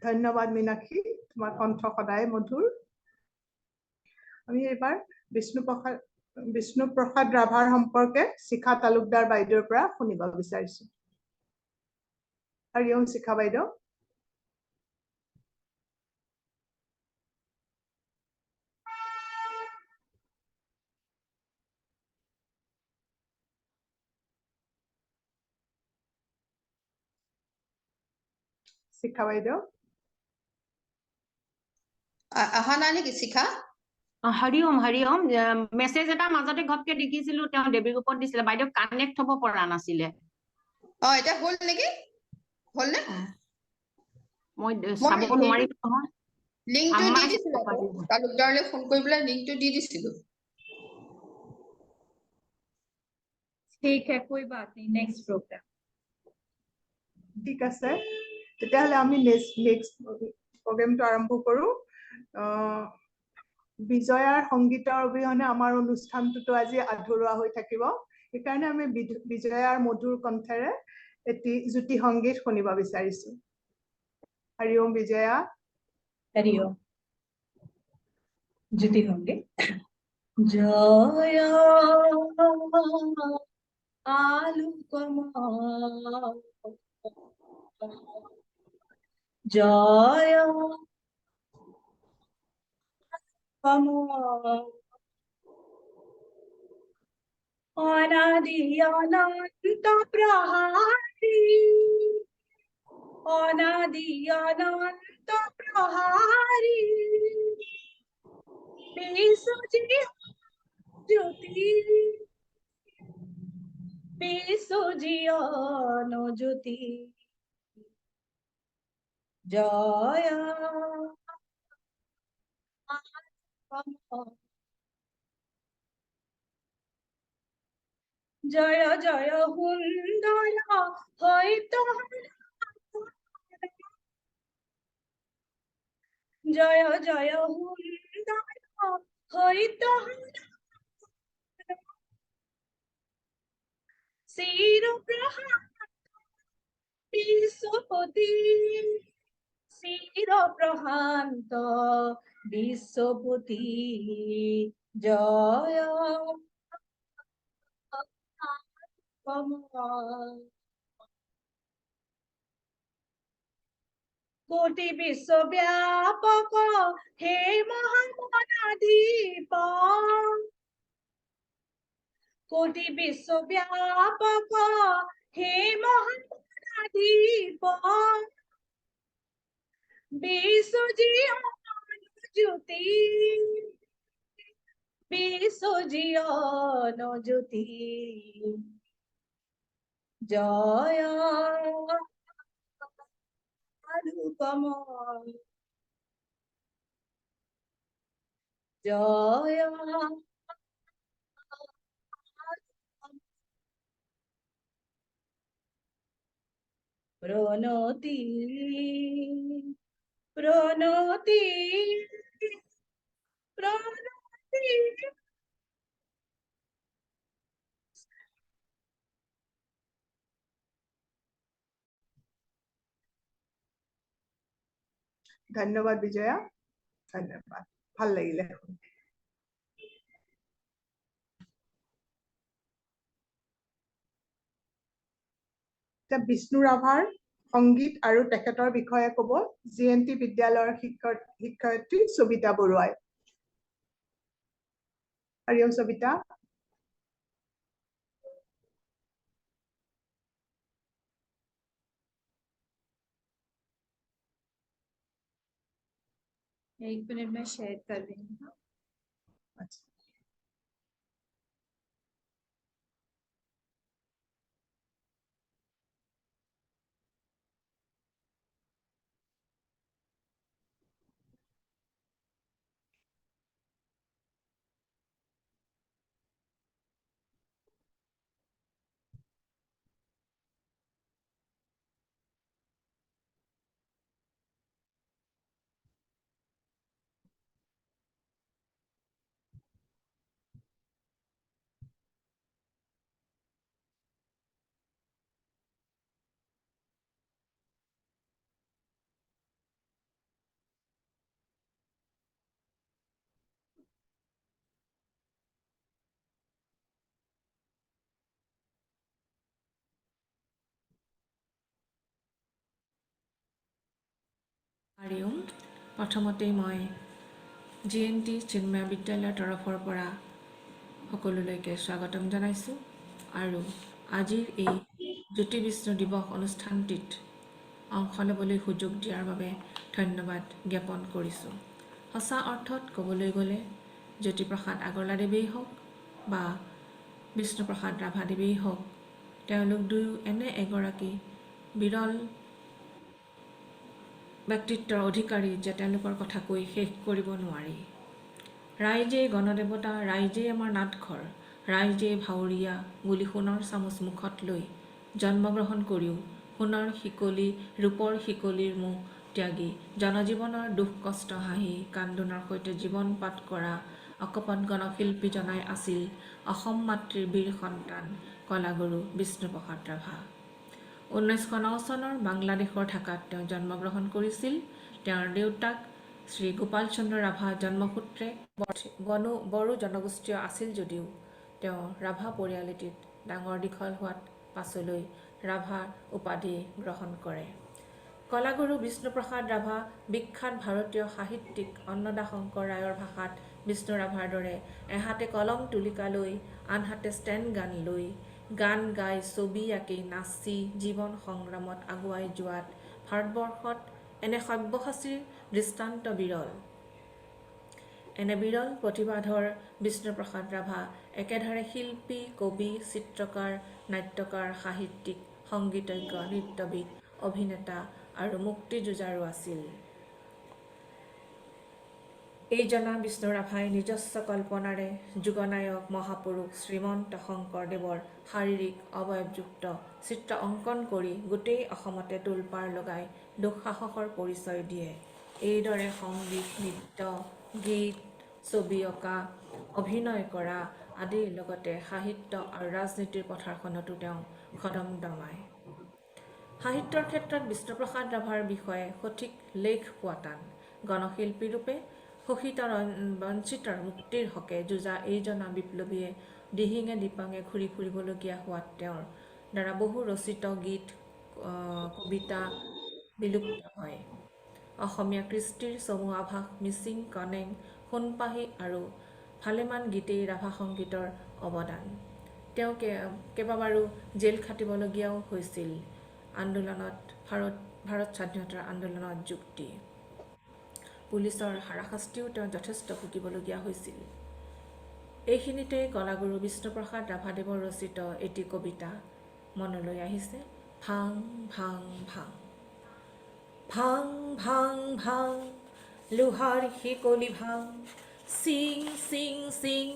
[SPEAKER 2] ধন্যবাদ মীনাক্ষী, তোমাৰ কণ্ঠ সদায় মধুৰ। আমি এবাৰ বিষ্ণুপ্ৰসাদ ৰাভাৰ সম্পৰ্কে শিখা তালুকদাৰ বাইদেউৰ পৰা শুনিব বিচাৰিছো। হৰি ওম শিখা বাইদেউ। শিখা বাইদেউ
[SPEAKER 3] অহা নাই নেকি শিখা
[SPEAKER 7] হৰিওম মেছেজ এটা মাজতে ঘপকে দেখিছিলো তেওঁ দেৱীৰ গ্ৰুপত দিছিলে বাইদেউ কানেক্ট হ'ব পৰা নাছিলে
[SPEAKER 3] এতিয়া হ'ল নেকি হ'লনে
[SPEAKER 7] মই চাব নোৱাৰিলো নহয়
[SPEAKER 3] লিংকটো দি
[SPEAKER 7] আমাৰ
[SPEAKER 3] দিছিলো তালুকদাৰলৈ ফোন কৰি পেলাই লিংকটো দি দিছিলো
[SPEAKER 4] ठीक है कोई बात नहीं नेक्स्ट प्रोग्राम
[SPEAKER 2] ঠিক আছে তেতিয়াহ'লে আমি নেক্সট প্ৰগ্ৰেমটো আৰম্ভ কৰোঁ বিজয়াৰ সংগীতৰ অবিহনে আমাৰ অনুষ্ঠানটোতো আজি আধৰুৱা হৈ থাকিব সেইকাৰণে আমি বিজয়াৰ মধুৰ কণ্ঠেৰে এটি জ্যোতি সংগীত শুনিব বিচাৰিছো হৰি ওম বিজয়া
[SPEAKER 4] हरिओम ज्योति होंगे जय आलुकमा जय अनादि अनंत प्रहारी अनादि अनंत प्रहारी बेसुजी ज्योति बेसुजी अनो ज्योति जय जय जय हुंदर हयतो जय जय हुंदर हयतो शिर विश्वपति शिर प्रशांत विश्वपति जय कोटि विश्वव्यापक हे महामनाधीप कोटि विश्वव्यापक हे महामनाधीप विश्वजी ज्योति विश्वजी ज्योति जय अनुपम जय प्रणति प्रणति प्रणति
[SPEAKER 2] ধন্যবাদ বিজয়া ধন্যবাদ ভাল লাগিলে বিষ্ণু ৰাভাৰ সংগীত আৰু তেখেতৰ বিষয়ে ক'ব জিএনটি বিদ্যালয়ৰ শিক্ষয়িত্ৰী সবিতা বৰুৱাই হৰি ওম সবিতা
[SPEAKER 4] एक मिनट में शेयर कर रही हूँ
[SPEAKER 2] अच्छा
[SPEAKER 8] হৰি ওম প্ৰথমতেই মই জিএনটি চিন্ময় বিদ্যালয়ৰ তৰফৰ পৰা সকলোলৈকে স্বাগতম জনাইছোঁ আৰু আজিৰ এই জ্যোতি বিষ্ণু দিৱস অনুষ্ঠানটিত অংশ ল'বলৈ সুযোগ দিয়াৰ বাবে ধন্যবাদ জ্ঞাপন কৰিছোঁ। সঁচা অৰ্থত ক'বলৈ গ'লে জ্যোতিপ্ৰসাদ আগৰৱালাদেৱেই হওক বা বিষ্ণুপ্ৰসাদ ৰাভাদেৱেই হওক, তেওঁলোক দুয়ো এনে এগৰাকী বিৰল ব্যক্তিত্বৰ অধিকাৰী যে তেওঁলোকৰ কথা কৈ শেষ কৰিব নোৱাৰি। ৰাইজেই গণদেৱতা, ৰাইজেই আমাৰ নাটঘৰ, ৰাইজেই ভাৱৰীয়া বুলি সোণৰ চামুচ মুখত লৈ জন্মগ্ৰহণ কৰিও সোণৰ শিকলি ৰূপৰ শিকলিৰ মোহ ত্যাগী জনজীৱনৰ দুখ কষ্ট হাঁহি কান্দোনৰ সৈতে জীৱন পাত কৰা অকপট গণশিল্পী জনাই আছিল অসম মাতৃৰ বীৰ সন্তান কলাগুৰু বিষ্ণুপ্ৰসাদ ৰাভা। 1909 চনৰ বাংলাদেশৰ ঢাকাত তেওঁ জন্মগ্ৰহণ কৰিছিল। তেওঁৰ দেউতাক শ্ৰী গোপাল চন্দ্ৰ ৰাভা জন্মসূত্ৰে বড়ো জনগোষ্ঠীয় আছিল যদিও তেওঁ ৰাভা পৰিয়ালটিত ডাঙৰ দীঘল হোৱাত পাছলৈ ৰাভা উপাধি গ্ৰহণ কৰে। কলাগুৰু বিষ্ণুপ্ৰসাদ ৰাভা বিখ্যাত ভাৰতীয় সাহিত্যিক অন্নদা শংকৰ ৰায়ৰ ভাষাত বিষ্ণু ৰাভাৰ দৰে এহাতে কলম তুলিকা লৈ আনহাতে ষ্টেণ্ড গান লৈ গান গাই ছবি আঁকি নাচি জীৱন সংগ্ৰামত আগুৱাই যোৱাত ভাৰতবৰ্ষত এনে সব্যসাচীৰ দৃষ্টান্ত বিৰল। এনে বিৰল প্ৰতিভাধৰ বিষ্ণুপ্ৰসাদ ৰাভা একেধাৰে শিল্পী, কবি, চিত্ৰকাৰ, নাট্যকাৰ, সাহিত্যিক, সংগীতজ্ঞ, নৃত্যবিদ, অভিনেতা আৰু মুক্তিযুঁজাৰু আছিল। এইজনা বিষ্ণু ৰাভাই নিজস্ব কল্পনাৰে যুগনায়ক মহাপুৰুষ শ্ৰীমন্ত শংকৰদেৱৰ শাৰীৰিক অৱয়বযুক্ত চিত্ৰ অংকন কৰি গোটেই অসমতে তোলপাৰ লগাই দুঃসাহসৰ পৰিচয় দিয়ে। এইদৰে সংগীত, নৃত্য, গীত, ছবি অঁকা, অভিনয় কৰা আদিৰ লগতে সাহিত্য আৰু ৰাজনীতিৰ পথাৰখনতো তেওঁ কদম দমায়। সাহিত্যৰ ক্ষেত্ৰত বিষ্ণুপ্ৰসাদ ৰাভাৰ বিষয়ে সঠিক লেখ পোৱা টান। গণশিল্পী ৰূপে শোষিত বঞ্চিতৰ মুক্তিৰ হকে যুঁজা এইজনা বিপ্লৱীয়ে দিহিঙে দিপাঙে ঘূৰি ফুৰিবলগীয়া হোৱাত তেওঁৰ দ্বাৰা বহু ৰচিত গীত কবিতা বিলুপ্ত হয়। অসমীয়া কৃষ্টিৰ চমু আভাস মিচিং, কনেং, সোণপাহি আৰু ভালেমান গীতেই ৰাভা সংগীতৰ অৱদান। তেওঁ কেইবাবাৰো জেল খাটিবলগীয়াও হৈছিল আন্দোলনত ভাৰত স্বাধীনতাৰ আন্দোলনত যোগ দি। পুলিচৰ হাৰাশাস্তিও তেওঁ যথেষ্ট ভুগিবলগীয়া হৈছিল। এইখিনিতে কলাগুৰু বিষ্ণুপ্ৰসাদ ৰাভাদেৱৰ ৰচিত এটি কবিতা মনলৈ আহিছে। ভাং ভাং ভাং ভাং ভাং ভাং লোহাৰ শিকলি ভাং চিং চিং চিং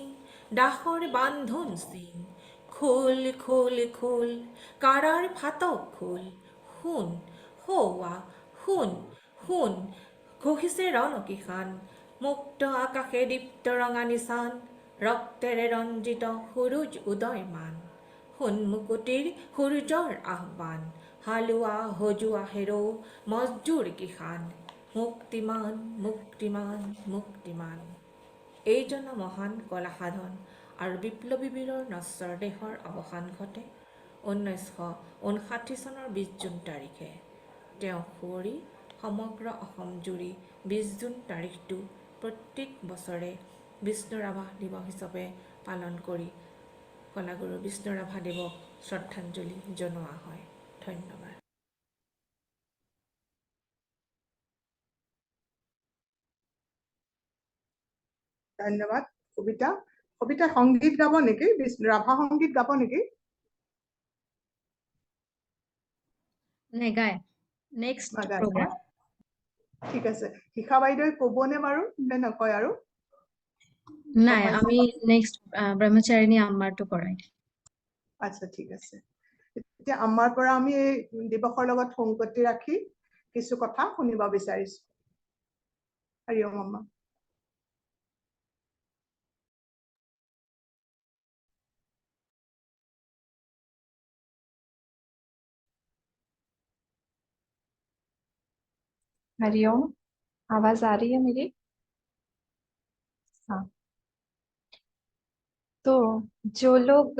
[SPEAKER 8] দাসৰ বান্ধোন চিং খোল খোল খোল কাৰাৰ ফাটক খোল শুন সৌৱা শুন শুন ঘোষিছে ৰণকিষাণ মুক্ত আকাশে দীপ্ত ৰঙা নিচান ৰক্তেৰে ৰঞ্জিত সুৰুজ উদয়মান সোণমুকুটিৰ সূৰ্যৰ আহ্বান হালোৱা হজুৱা হেৰৌ মজদুৰ কিষাণ মুক্তিমান মুক্তিমান মুক্তিমান। এইজনা মহান কলা সাধন আৰু বিপ্লৱী বীৰৰ নশ্বৰ দেহৰ অৱসান ঘটে 1959 চনৰ 20 জুন তাৰিখে। তেওঁ সুঁৱৰি সমগ্ৰ অসম জুৰি 20 জুন তাৰিখটো প্ৰত্যেক বছৰে বিষ্ণু ৰাভা দিৱস হিচাপে পালন কৰি কলাগুৰু বিষ্ণু ৰাভাদেৱক শ্ৰদ্ধাঞ্জলি জনোৱা হয়। ধন্যবাদ।
[SPEAKER 2] ধন্যবাদ। কবিতা সংগীত গাব নেকি? ৰাভা সংগীত গাব নেকি?
[SPEAKER 4] নেগায় নেক্সট প্ৰগ্ৰাম।
[SPEAKER 2] ঠিক আছে, শিখা বাইদেউ ক'বনে বাৰু নে নকয় আৰু?
[SPEAKER 4] নাই, আমি নেক্সট ব্ৰহ্মচাৰিণী আম্মাৰটো কৰাই।
[SPEAKER 2] আচ্ছা, ঠিক আছে। এতিয়া আমাৰ পৰা আমি এই দিৱসৰ লগত সংগতি ৰাখি কিছু কথা শুনিব বিচাৰিছো। হৰি ওম আম্মা।
[SPEAKER 9] हरिओम, आवाज आ रही है मेरी? हाँ, तो जो लोग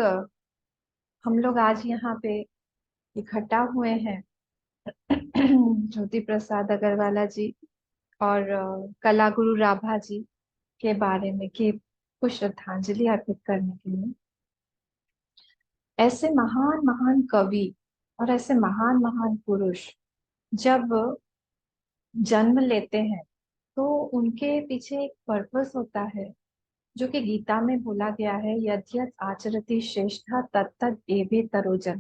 [SPEAKER 9] हम लोग आज यहाँ पे इकट्ठा हुए हैं ज्योति प्रसाद अग्रवाला जी और कलागुरु राभा जी के बारे में की कुछ श्रद्धांजलि अर्पित करने के लिए। ऐसे महान महान कवि और ऐसे महान महान पुरुष जब जन्म लेते हैं तो उनके पीछे एक पर्पस होता है, जो कि गीता में बोला गया है, यद्यत आचरति श्रेष्ठा तत्तद एवेतरो जन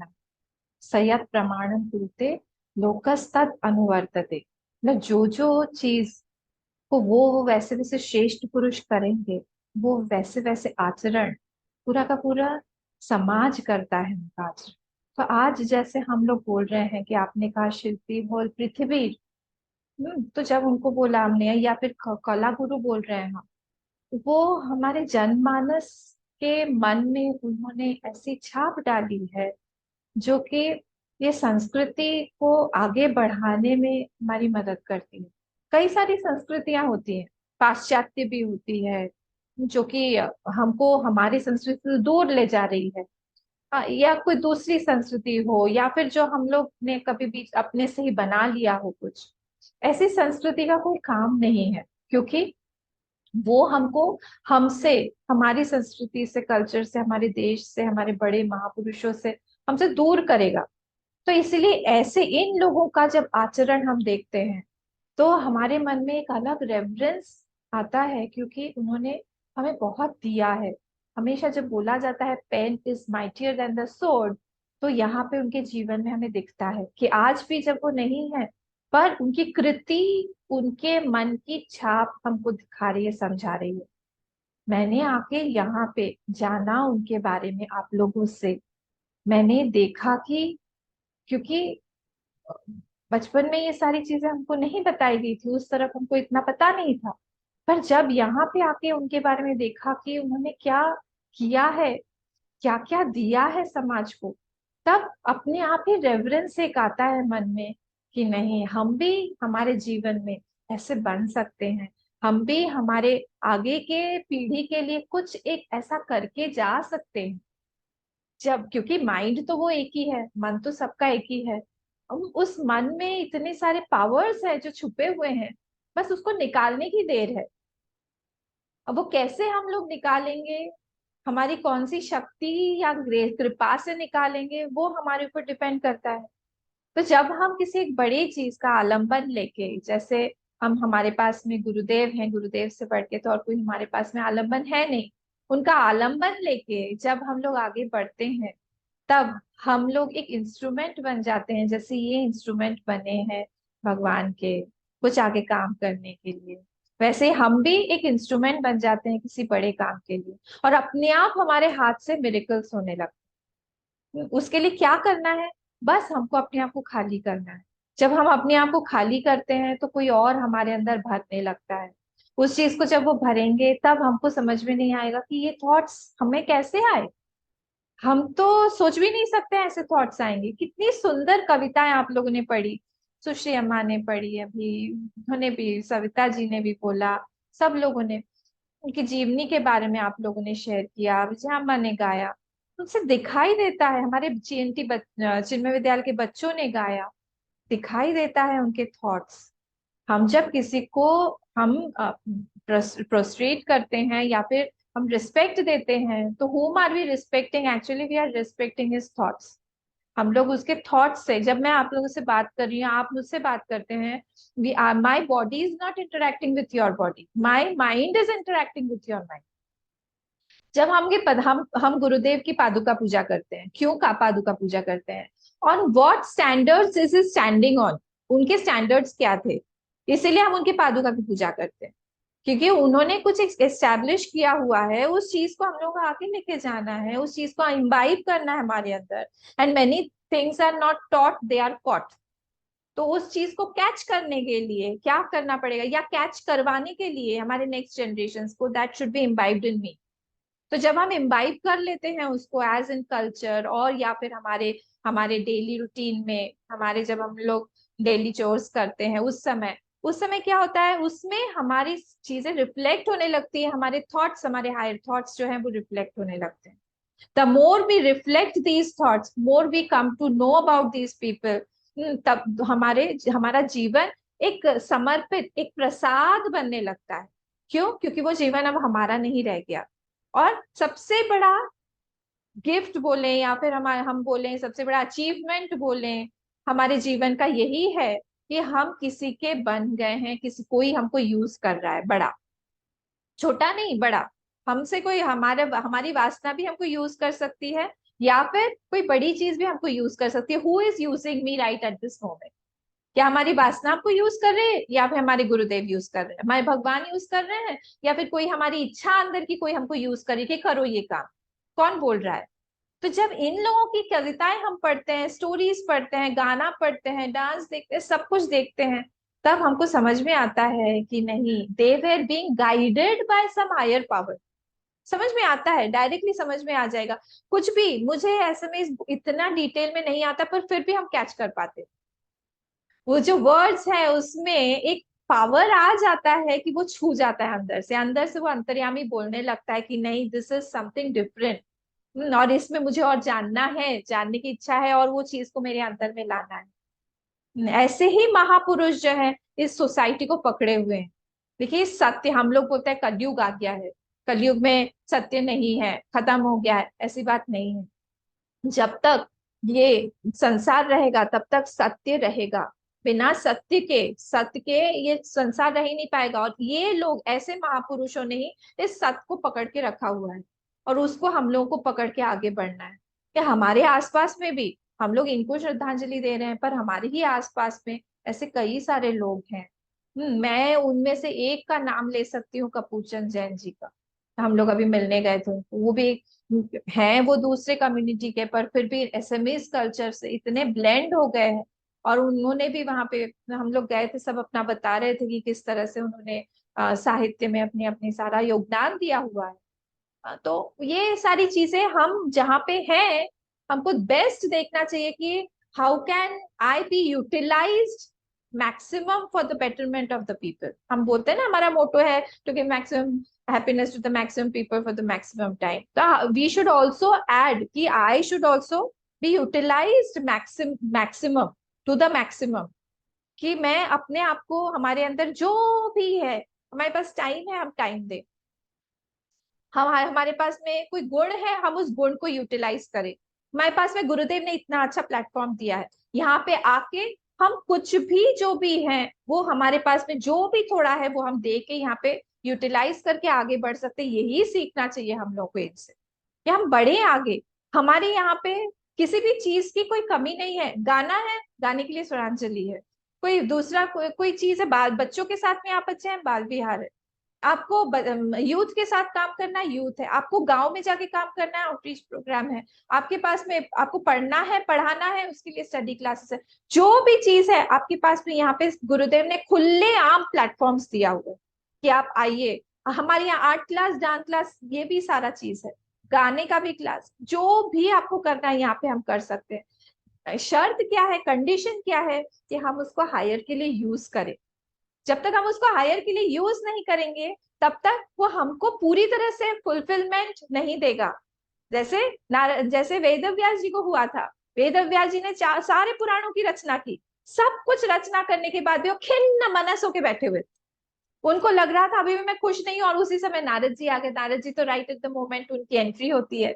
[SPEAKER 9] सयत् प्रमाणम कुरुते लोकस्तद अनुवर्तते। मतलब जो जो चीज को वो वैसे वैसे श्रेष्ठ पुरुष करेंगे, वो वैसे वैसे आचरण पूरा का पूरा समाज करता है उनका आचरण। तो आज जैसे हम लोग बोल रहे हैं कि आपने कहा शिल्पी बोल पृथ्वी, तो जब उनको बोला हमने, या फिर कला गुरु बोल रहे हैं हम, वो हमारे जनमानस के मन में उन्होंने ऐसी छाप डाली है जो कि ये संस्कृति को आगे बढ़ाने में हमारी मदद करती है। कई सारी संस्कृतियां होती हैं, पाश्चात्य भी होती है, जो कि हमको हमारी संस्कृति से दूर ले जा रही है। या कोई दूसरी संस्कृति हो, या फिर जो हम लोग ने कभी भी अपने से ही बना लिया हो कुछ, ऐसी संस्कृति का कोई काम नहीं है, क्योंकि वो हमको हमसे, हमारी संस्कृति से, कल्चर से, हमारे देश से, हमारे बड़े महापुरुषों से हमसे दूर करेगा। तो इसीलिए ऐसे इन लोगों का जब आचरण हम देखते हैं तो हमारे मन में एक अलग रेवरेंस आता है, क्योंकि उन्होंने हमें बहुत दिया है। हमेशा जब बोला जाता है pen is mightier than the sword, तो यहाँ पे उनके जीवन में हमें दिखता है कि आज भी जब वो नहीं है, पर उनकी कृति, उनके मन की छाप हमको दिखा रही है, समझा रही है। मैंने आके यहाँ पे जाना उनके बारे में आप लोगों से, मैंने देखा कि, क्योंकि बचपन में ये सारी चीजें हमको नहीं बताई गई थी, उस तरफ हमको इतना पता नहीं था। पर जब यहाँ पे आके उनके बारे में देखा कि उन्होंने क्या किया है, क्या क्या दिया है समाज को, तब अपने आप ही रेवरेंस एक आता है मन में कि नहीं, हम भी हमारे जीवन में ऐसे बन सकते हैं, हम भी हमारे आगे के पीढ़ी के लिए कुछ एक ऐसा करके जा सकते हैं। जब, क्योंकि माइंड तो वो एक ही है, मन तो सबका एक ही है, उस मन में इतने सारे पावर्स है जो छुपे हुए हैं, बस उसको निकालने की देर है। अब वो कैसे हम लोग निकालेंगे, हमारी कौन सी शक्ति या कृपा से निकालेंगे, वो हमारे ऊपर डिपेंड करता है। तो जब हम किसी एक बड़ी चीज का आलंबन लेके, जैसे हम, हमारे पास में गुरुदेव हैं, गुरुदेव से बढ़ के तो और कोई हमारे पास में आलंबन है नहीं, उनका आलंबन लेके जब हम लोग आगे बढ़ते हैं, तब हम लोग एक इंस्ट्रूमेंट बन जाते हैं, जैसे ये इंस्ट्रूमेंट बने हैं भगवान के कुछ आगे काम करने के लिए, वैसे हम भी एक इंस्ट्रूमेंट बन जाते हैं किसी बड़े काम के लिए, और अपने आप हमारे हाथ से मिरेकल्स होने लगते हैं। उसके लिए क्या करना है, बस हमको अपने आप को खाली करना है। जब हम अपने आप को खाली करते हैं तो कोई और हमारे अंदर भरने लगता है। उस चीज को जब वो भरेंगे, तब हमको समझ में नहीं आएगा कि ये थॉट्स हमें कैसे आए, हम तो सोच भी नहीं सकते ऐसे थॉट्स आएंगे। कितनी सुंदर कविताएं आप लोगों ने पढ़ी, सुश्री अम्मा ने पढ़ी, अभी उन्होंने भी, सविता जी ने भी बोला, सब लोगों ने उनकी जीवनी के बारे में आप लोगों ने शेयर किया, विजय अम्मा ने गाया, उनसे दिखाई देता है, हमारे जीएनटी चिन्मय विद्यालय के बच्चों ने गाया, दिखाई देता है उनके थॉट्स। हम जब किसी को हम प्रोस्ट्रेट करते हैं या फिर हम रिस्पेक्ट देते हैं, तो whom are we respecting, actually we are respecting his thoughts. हम लोग उसके थॉट्स से, जब मैं आप लोगों से बात कर रही हूँ, आप मुझसे बात करते हैं, we are, my body is not interacting with your body, my mind is interacting with your mind. जब हम गुरुदेव की पादुका पूजा करते हैं, क्यों का पादुका पूजा करते हैं, on what standards is standing on, उनके स्टैंडर्ड्स क्या थे, इसीलिए हम उनकी पादुका की पूजा करते हैं, क्योंकि उन्होंने कुछ एस्टेब्लिश किया हुआ है, उस चीज को हम लोग को आगे लेके जाना है, उस चीज को इम्बाइब करना है हमारे अंदर। And many things are not taught, they are caught. तो उस चीज को कैच करने के लिए क्या करना पड़ेगा, या कैच करवाने के लिए हमारे नेक्स्ट जनरेशन को, दैट शुड बी इम्बाइब्ड इन मी। तो जब हम इम्बाइब कर लेते हैं उसको एज इन कल्चर, और या फिर हमारे हमारे डेली रूटीन में, हमारे जब हम लोग डेली चोर्स करते हैं, उस समय क्या होता है, उसमें हमारी चीजें रिफ्लेक्ट होने लगती है, हमारे थॉट्स, हमारे हायर थॉट्स जो हैं वो रिफ्लेक्ट होने लगते हैं। The more we reflect these thoughts, more we come to know about these people, तब हमारा जीवन एक समर्पित, एक प्रसाद बनने लगता है। क्यों? क्योंकि वो जीवन अब हमारा नहीं रह गया। और सबसे बड़ा गिफ्ट बोलें या फिर हम बोलें, सबसे बड़ा अचीवमेंट बोलें हमारे जीवन का, यही है कि हम किसी के बन गए हैं, किसी कोई हमको यूज कर रहा है, बड़ा छोटा नहीं बड़ा, हमसे कोई हमारी वासना भी हमको यूज कर सकती है, या फिर कोई बड़ी चीज भी हमको यूज कर सकती है। Who is using me right at this moment? क्या हमारी वासना आपको यूज कर रहे हैं, या फिर हमारे गुरुदेव यूज कर रहे हैं, हमारे भगवान यूज कर रहे हैं, या फिर कोई हमारी इच्छा अंदर की कोई हमको यूज कर रही है कि करो ये काम? कौन बोल रहा है? तो जब इन लोगों की कविताएं हम पढ़ते हैं, स्टोरीज पढ़ते हैं, गाना पढ़ते हैं, डांस देखते हैं, सब कुछ देखते हैं, तब हमको समझ में आता है कि नहीं, they were being guided by some higher power. समझ में आता है, डायरेक्टली समझ में आ जाएगा। कुछ भी मुझे ऐसे में इतना डिटेल में नहीं आता, पर फिर भी हम कैच कर पाते। वो जो वर्ड्स है उसमें एक पावर आ जाता है कि वो छू जाता है अंदर से वो अंतर्यामी बोलने लगता है कि नहीं, दिस इज समथिंग डिफरेंट, और इसमें मुझे और जानना है, जानने की इच्छा है, और वो चीज को मेरे अंदर में लाना है। ऐसे ही महापुरुष जो है इस सोसाइटी को पकड़े हुए हैं। देखिए, सत्य, हम लोग बोलते हैं कलयुग आ गया है, कलयुग में सत्य नहीं है, खत्म हो गया है, ऐसी बात नहीं है। जब तक ये संसार रहेगा तब तक सत्य रहेगा। बिना सत्य के ये संसार रह ही नहीं पाएगा। और ये लोग, ऐसे महापुरुषों ने ही इस सत्य को पकड़ के रखा हुआ है, और उसको हम लोगों को पकड़ के आगे बढ़ना है। कि हमारे आसपास में भी हम लोग इनको श्रद्धांजलि दे रहे हैं, पर हमारे ही आसपास में ऐसे कई सारे लोग हैं। मैं उनमें से एक का नाम ले सकती हूँ, कपूरचंद जैन जी का। हम लोग अभी मिलने गए थे, वो भी हैं, वो दूसरे कम्युनिटी के, पर फिर भी एसएमएस कल्चर से इतने ब्लेंड हो गए हैं। और उन्होंने भी वहां पे, हम लोग गए थे, सब अपना बता रहे थे कि किस तरह से उन्होंने साहित्य में अपनी अपनी सारा योगदान दिया हुआ है। तो ये सारी चीजें हम जहाँ पे हैं, हमको बेस्ट देखना चाहिए कि how can I be utilised maximum for the betterment of the people. हम बोलते हैं ना, हमारा मोटो है to give maximum happiness to the maximum people for the maximum time. So we should also add कि I should also be utilized maximum to the maximum, कि मैं अपने आप को, हमारे अंदर जो भी है, हमारे पास टाइम है, हम टाइम दें। हमारे पास में कोई गुण है, हम उस गुण को यूटिलाइज करें। हमारे पास में गुरुदेव ने इतना अच्छा प्लेटफॉर्म दिया है, यहाँ पे आके हम कुछ भी जो भी है, वो हमारे पास में जो भी थोड़ा है वो हम दे के यहाँ पे यूटिलाइज करके आगे बढ़ सकते हैं। यही सीखना चाहिए हम लोग को इनसे, कि हम बढ़े आगे। हमारे यहाँ पे किसी भी चीज की कोई कमी नहीं है। गाना है, गाने के लिए स्वरांजलि है। कोई दूसरा कोई चीज है, बच्चों के साथ में आप अच्छे हैं, बाल विहार है। आपको यूथ के साथ काम करना है, यूथ है। आपको गांव में जाके काम करना है, आउटरीच प्रोग्राम है। आपके पास में आपको पढ़ना है, पढ़ाना है, उसके लिए स्टडी क्लासेस है। जो भी चीज है आपके पास में, यहाँ पे गुरुदेव ने खुले आम प्लेटफॉर्म्स दिया हुआ है कि आप आइए। हमारे यहाँ आर्ट क्लास, डांस क्लास, ये भी सारा चीज है, गाने का भी क्लास, जो भी आपको करना है यहाँ पे हम कर सकते हैं। शर्त क्या है, कंडीशन क्या है, कि हम उसको हायर के लिए यूज करें। जब तक हम उसको हायर के लिए यूज नहीं करेंगे, तब तक वो हमको पूरी तरह से फुलफिलमेंट नहीं देगा। जैसे वेदव्यास जी को हुआ था। वेदव्यास जी ने सारे पुराणों की रचना की, सब कुछ रचना करने के बाद भी वो खिन्न मनस होके बैठे हुए। उनको लग रहा था अभी भी मैं खुश नहीं हूँ, और उसी समय नारद जी आ गए। नारद जी तो राइट एट द मोमेंट उनकी एंट्री होती है,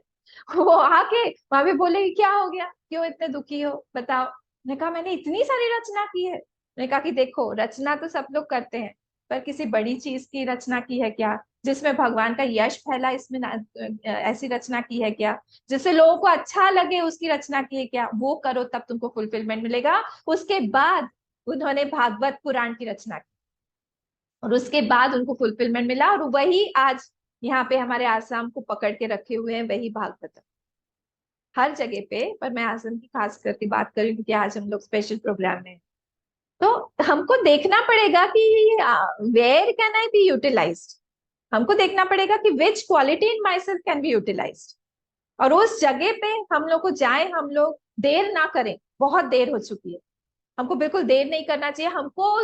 [SPEAKER 9] वो आके वहां पे बोले क्या हो गया, क्यों इतने दुखी हो, बताओ। मैंने कहा मैंने इतनी सारी रचना की है। मैंने कहा कि देखो, रचना तो सब लोग करते हैं, पर किसी बड़ी चीज की रचना की है क्या, जिसमें भगवान का यश फैला, इसमें ऐसी रचना की है क्या, जिससे लोगों को अच्छा लगे, उसकी रचना की है क्या? वो करो, तब तुमको फुलफिलमेंट मिलेगा। उसके बाद उन्होंने भागवत पुराण की रचना की, और उसके बाद उनको फुलफिलमेंट मिला, और वही आज यहाँ पे हमारे आसाम को पकड़ के रखे हुए हैं, वही भागवत हर जगह पे। पर मैं आसाम की खास करके बात करूँ क्योंकि आज हम लोग स्पेशल प्रोग्राम में। तो हमको देखना पड़ेगा कि where can I be utilised. हमको देखना पड़ेगा कि which quality in my self can be utilised, और उस जगह पे हम लोग को जाए। हम लोग देर ना करें, बहुत देर हो चुकी है। हमको बिल्कुल देर नहीं करना चाहिए, हमको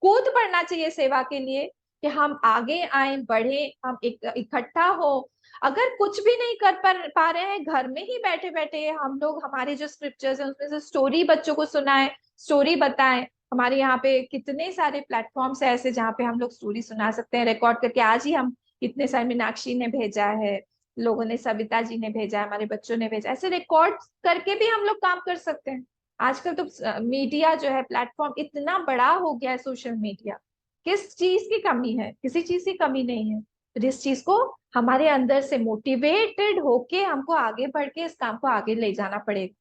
[SPEAKER 9] कूद पड़ना चाहिए सेवा के लिए, कि हम आगे आए, बढ़े, हम इकट्ठा हो। अगर कुछ भी नहीं कर पा रहे हैं, घर में ही बैठे बैठे हम लोग हमारे जो स्क्रिप्चर्स हैं उसमें से स्टोरी बच्चों को सुनाएं, स्टोरी बताएं। हमारे यहाँ पे कितने सारे प्लेटफॉर्म्स है ऐसे जहाँ पे हम लोग स्टोरी सुना सकते हैं रिकॉर्ड करके। आज ही हम इतने सारे, मीनाक्षी ने भेजा है, लोगों ने, सविता जी ने भेजा है, हमारे बच्चों ने भेजा, ऐसे रिकॉर्ड करके भी हम लोग काम कर सकते हैं। आजकल तो मीडिया जो है प्लेटफॉर्म इतना बड़ा हो गया है, सोशल मीडिया, किस चीज की कमी है? किसी चीज की कमी नहीं है। तो इस चीज को हमारे अंदर से मोटिवेटेड होके हमको आगे बढ़ के इस काम को आगे ले जाना पड़ेगा।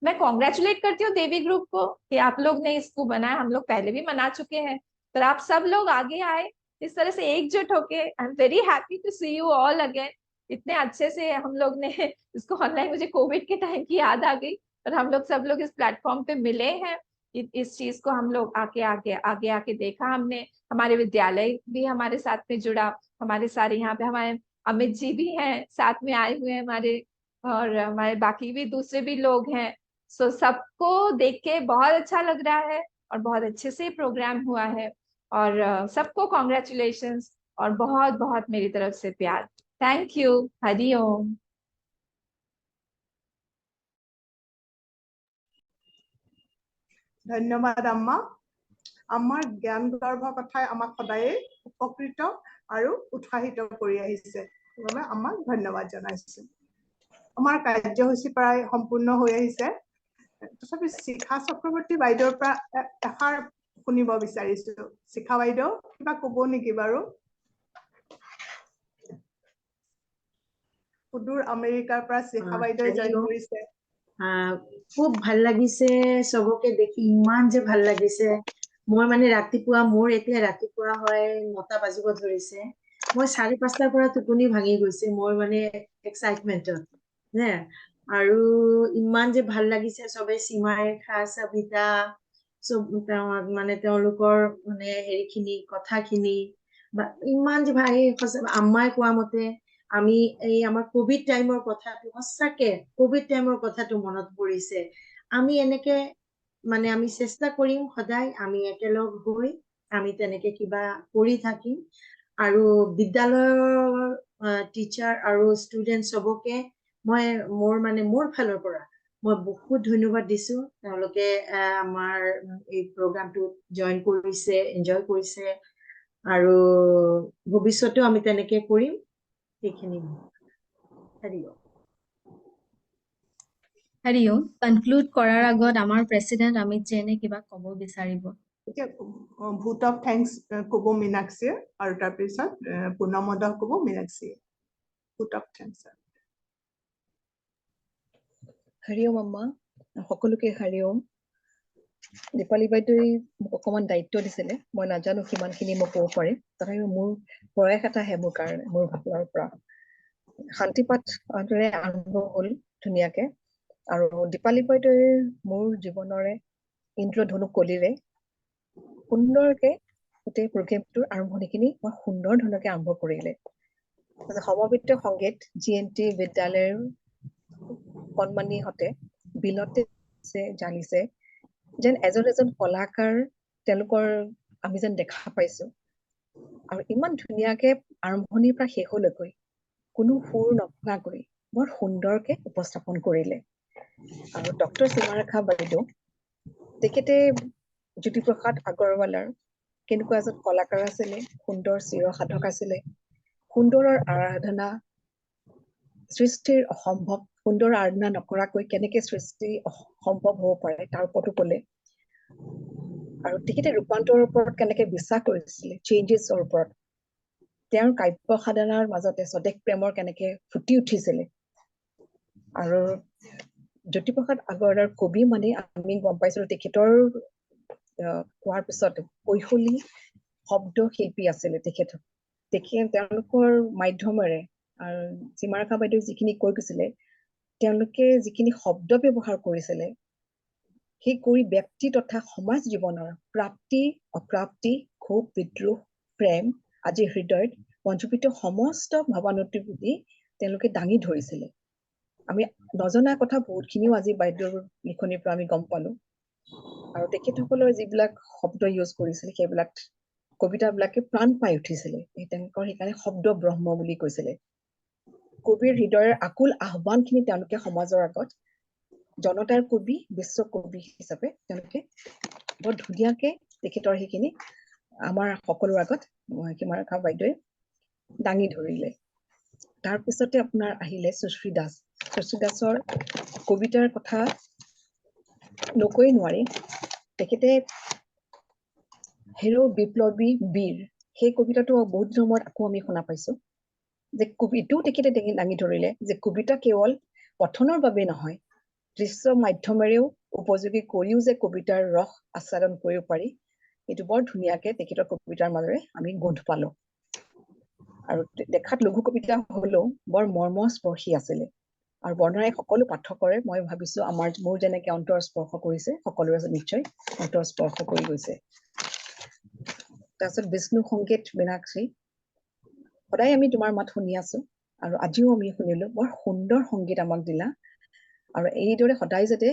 [SPEAKER 9] मैं कॉन्ग्रेचुलेट करती हूँ देवी ग्रुप को कि आप लोग ने इसको बनाया। हम लोग पहले भी मना चुके हैं, पर आप सब लोग आगे आए इस तरह से एकजुट होके। I am very happy to see you all again. इतने अच्छे से हम लोग ने इसको ऑनलाइन, मुझे कोविड के टाइम की याद आ गई, और हम लोग सब लोग इस प्लेटफॉर्म पे मिले हैं। इस चीज को हम लोग आगे आके देखा हमने। हमारे विद्यालय भी हमारे साथ में जुड़ा। हमारे सारे यहाँ पे हमारे अमित जी भी हैं, साथ में आए हुए हैं हमारे, और हमारे बाकी भी दूसरे भी लोग हैं। सो सबको देख के बहुत अच्छा लग रहा है, और बहुत अच्छे से प्रोग्राम हुआ है। और सबको कॉन्ग्रेचुलेशंस, और बहुत बहुत मेरी तरफ से प्यार। Thank you. हरि ओम।
[SPEAKER 2] ধন্যবাদ আম্মা। আমাৰ জ্ঞান গৰ্ভ কথাই আমাক সদায়ে উপকৃত আৰু উৎসাহিত কৰি আহিছে। সেইবাবে আমাক ধন্যবাদ জনাইছো। আমাৰ কাৰ্যসূচী প্ৰায় সম্পূৰ্ণ হৈ আহিছে। তথাপি শিখা চক্ৰৱৰ্তী বাইদেউৰ পৰা এষাৰ শুনিব বিচাৰিছো। শিখা বাইদেউ কিবা ক'ব নেকি বাৰু? সুদূৰ আমেৰিকাৰ পৰা শিখা বাইদেউ জইন কৰিছে।
[SPEAKER 1] খুব ভাল লাগিছে চবকে দেখি, ইমান যে ভাল লাগিছে। মই মানে ৰাতিপুৱা, মোৰ এতিয়া ৰাতিপুৱা হয় 9টা বাজিব ধৰিছে। মই 5:30টাৰ পৰা টোপনি ভাঙি গৈছে, মই মানে এক্সাইটমেন্টত নে। আৰু ইমান যে ভাল লাগিছে, চবে সীমাৰেখা, সবিতা, চব মানে তেওঁলোকৰ মানে হেৰিখিনি, কথাখিনি বা ইমান যে ভাল। আম্মাই কোৱা মতে আমি এই আমাৰ কোভিড টাইমৰ কথাটো, সঁচাকে কোভিড টাইমৰ কথাটো মনত পৰিছে। আমি এনেকে মানে আমি চেষ্টা কৰিম সদায় আমি একেলগ হৈ আমি তেনেকে কিবা কৰি থাকিম। আৰু বিদ্যালয়ৰ টিচাৰ আৰু ষ্টুডেণ্ট চবকে মই মোৰ ফালৰ পৰা মই বহুত ধন্যবাদ দিছো। তেওঁলোকে আমাৰ এই প্ৰগ্ৰামটো জইন কৰিছে, এনজয় কৰিছে, আৰু ভৱিষ্যতেও আমি তেনেকে কৰিম। সেইখিনি
[SPEAKER 10] হৰি ওম। কনক্লুড কৰাৰ আগত আমাৰ প্ৰেচিডেণ্ট অমিত জৈনে কিবা ক'ব বিচাৰিব?
[SPEAKER 2] এতিয়া ভোট অফ থেংকছ ক'ব মীনাক্ষীয়ে, আৰু তাৰপিছত পুনমদহ ক'ব মীনাক্ষীয়ে। Vote of thanks.
[SPEAKER 11] Hari Om আম্মা, সকলোকে হৰি ওম। দীপালী বাইদেৱে মোক অকণমান দায়িত্ব দিছিলে, মই নাজানো কিমানখিনি মই ক'ব পাৰিম। তথাপিও মোৰ প্ৰয়াস এটাহে মোৰ কাৰণে, মোৰ ফালৰ পৰা। শান্তিপাঠ আৰম্ভ হ'ল ধুনীয়াকে, আৰু দীপালী বাইদেৱে মোৰ জীৱনৰে ইন্দ্ৰধনু কলিৰে সুন্দৰকে গোটেই প্ৰগ্ৰেমটোৰ আৰম্ভণিখিনি বৰ সুন্দৰ ধৰণকে আৰম্ভ কৰিলে। সমবেত সংগীত GNT বিদ্যালয়ৰ কণমানিহঁতে বিলতে জানিছে যেন এজন কলাকাৰ তেওঁলোকৰ আমি যেন দেখা পাইছো। আৰু ইমান ধুনীয়াকে আৰম্ভণিৰ পৰা শেষলৈকৈ কোনো সুৰ নভঙাকৈ বৰ সুন্দৰকে উপস্থাপন কৰিলে। আৰু ডক্টৰ সীমাৰেখা বাইদেউ, তেখেতে জ্যোতিপ্ৰসাদ আগৰৱালাৰ কেনেকুৱা এজন কলাকাৰ আছিলে, সুন্দৰ চিৰসাধক আছিলে। সুন্দৰৰ আৰাধনা, সৃষ্টিৰ অসম্ভৱ, সুন্দৰ আৰাধনা নকৰাকৈ কেনেকে সৃষ্টি সম্ভৱ হ'ব পাৰে তাৰ ওপৰতো ক'লে। আৰু তেখেতে ৰূপান্তৰৰ ওপৰত কেনেকে বিশ্বাস কৰিছিলে, চেঞ্জেছৰ ওপৰত। তেওঁৰ কাব্য সাধনাৰ মাজতে স্বদেশ প্ৰেমৰ কেনেকে ফুটি উঠিছিলে। আৰু জ্যোতিপ্ৰসাদ আগৰৱালাৰ কবি মানে আমি গম পাইছিলো তেখেতৰ কোৱাৰ পিছত কৈশলী শব্দ শিল্পী আছিলে তেখেত। তেওঁলোকৰ মাধ্যমেৰে আৰু সীমাৰেখা বাইদেউ যিখিনি কৈ গৈছিলে, তেওঁলোকে যিখিনি শব্দ ব্যৱহাৰ কৰিছিলে, সেই কৰি ব্যক্তি তথা সমাজ জীৱনৰ প্ৰাপ্তি অপ্ৰাপ্তি, ক্ষোভ বিদ্ৰোহ প্ৰেম আজি হৃদয়ত পঞ্জীকৃত সমস্ত ভাৱানুভূতি তেওঁলোকে দাঙি ধৰিছিলে। আমি নজনা কথা বহুতখিনিও আজি বাইদেউৰ লিখনিৰ পৰা আমি গম পালো। আৰু তেখেতসকলৰ যিবিলাক শব্দ ইউজ কৰিছিলে সেইবিলাক কবিতাবিলাকে প্ৰাণ পাই উঠিছিলে। তেওঁলোকৰ সেইকাৰণে শব্দ ব্ৰহ্ম বুলি কৈছিলে। কবিৰ হৃদয়ৰ আকুল আহ্বানখিনি তেওঁলোকে সমাজৰ আগত জনতাৰ কবি, বিশ্ব কবি হিচাপে তেওঁলোকে বৰ ধুনীয়াকে তেখেতৰ সেইখিনি আমাৰ সকলোৰ আগত সীমাৰেখা বাইদেৱে দাঙি ধৰিলে। তাৰপিছতে আপোনাৰ আহিলে সুশ্ৰী দাস। সুশ্ৰী দাসৰ কবিতাৰ কথা নকৈ নোৱাৰি। তেখেতে হেৰ' বিপ্লৱী বীৰ সেই কবিতাটো বহুত দিনৰ মূৰত আকৌ আমি শুনা পাইছো যে কবিতাও তেখেতে দাঙি ধৰিলে যে কবিতা কেৱল পঠনৰ বাবে নহয়, দৃশ্য মাধ্যমেৰেও উপযোগী কৰিও যে কবিতাৰ ৰস আস্বাদন কৰিব পাৰি, এইটো বৰ ধুনীয়াকে তেখেতৰ কবিতাৰ মাজেৰে আমি গোন্ধ পালো। আৰু দেখাত লঘু কবিতা হলেও বৰ মৰ্মস্পৰ্শী আছিলে। আৰু বৰ্ণনাই সকলো পাঠকৰে মই ভাবিছো মোৰ যেনেকে অন্তৰ স্পৰ্শ কৰিছে সকলোৰে নিশ্চয় অন্তৰ স্পৰ্শ কৰি গৈছে। তাৰপিছত বিষ্ণু সংকেত মীনাক্ষী, সদায় আমি তোমাৰ মাত শুনি আছো আৰু আজিও আমি শুনিলো, বৰ সুন্দৰ সংগীত আমাক দিলা। আৰু এইদৰে সদায় যাতে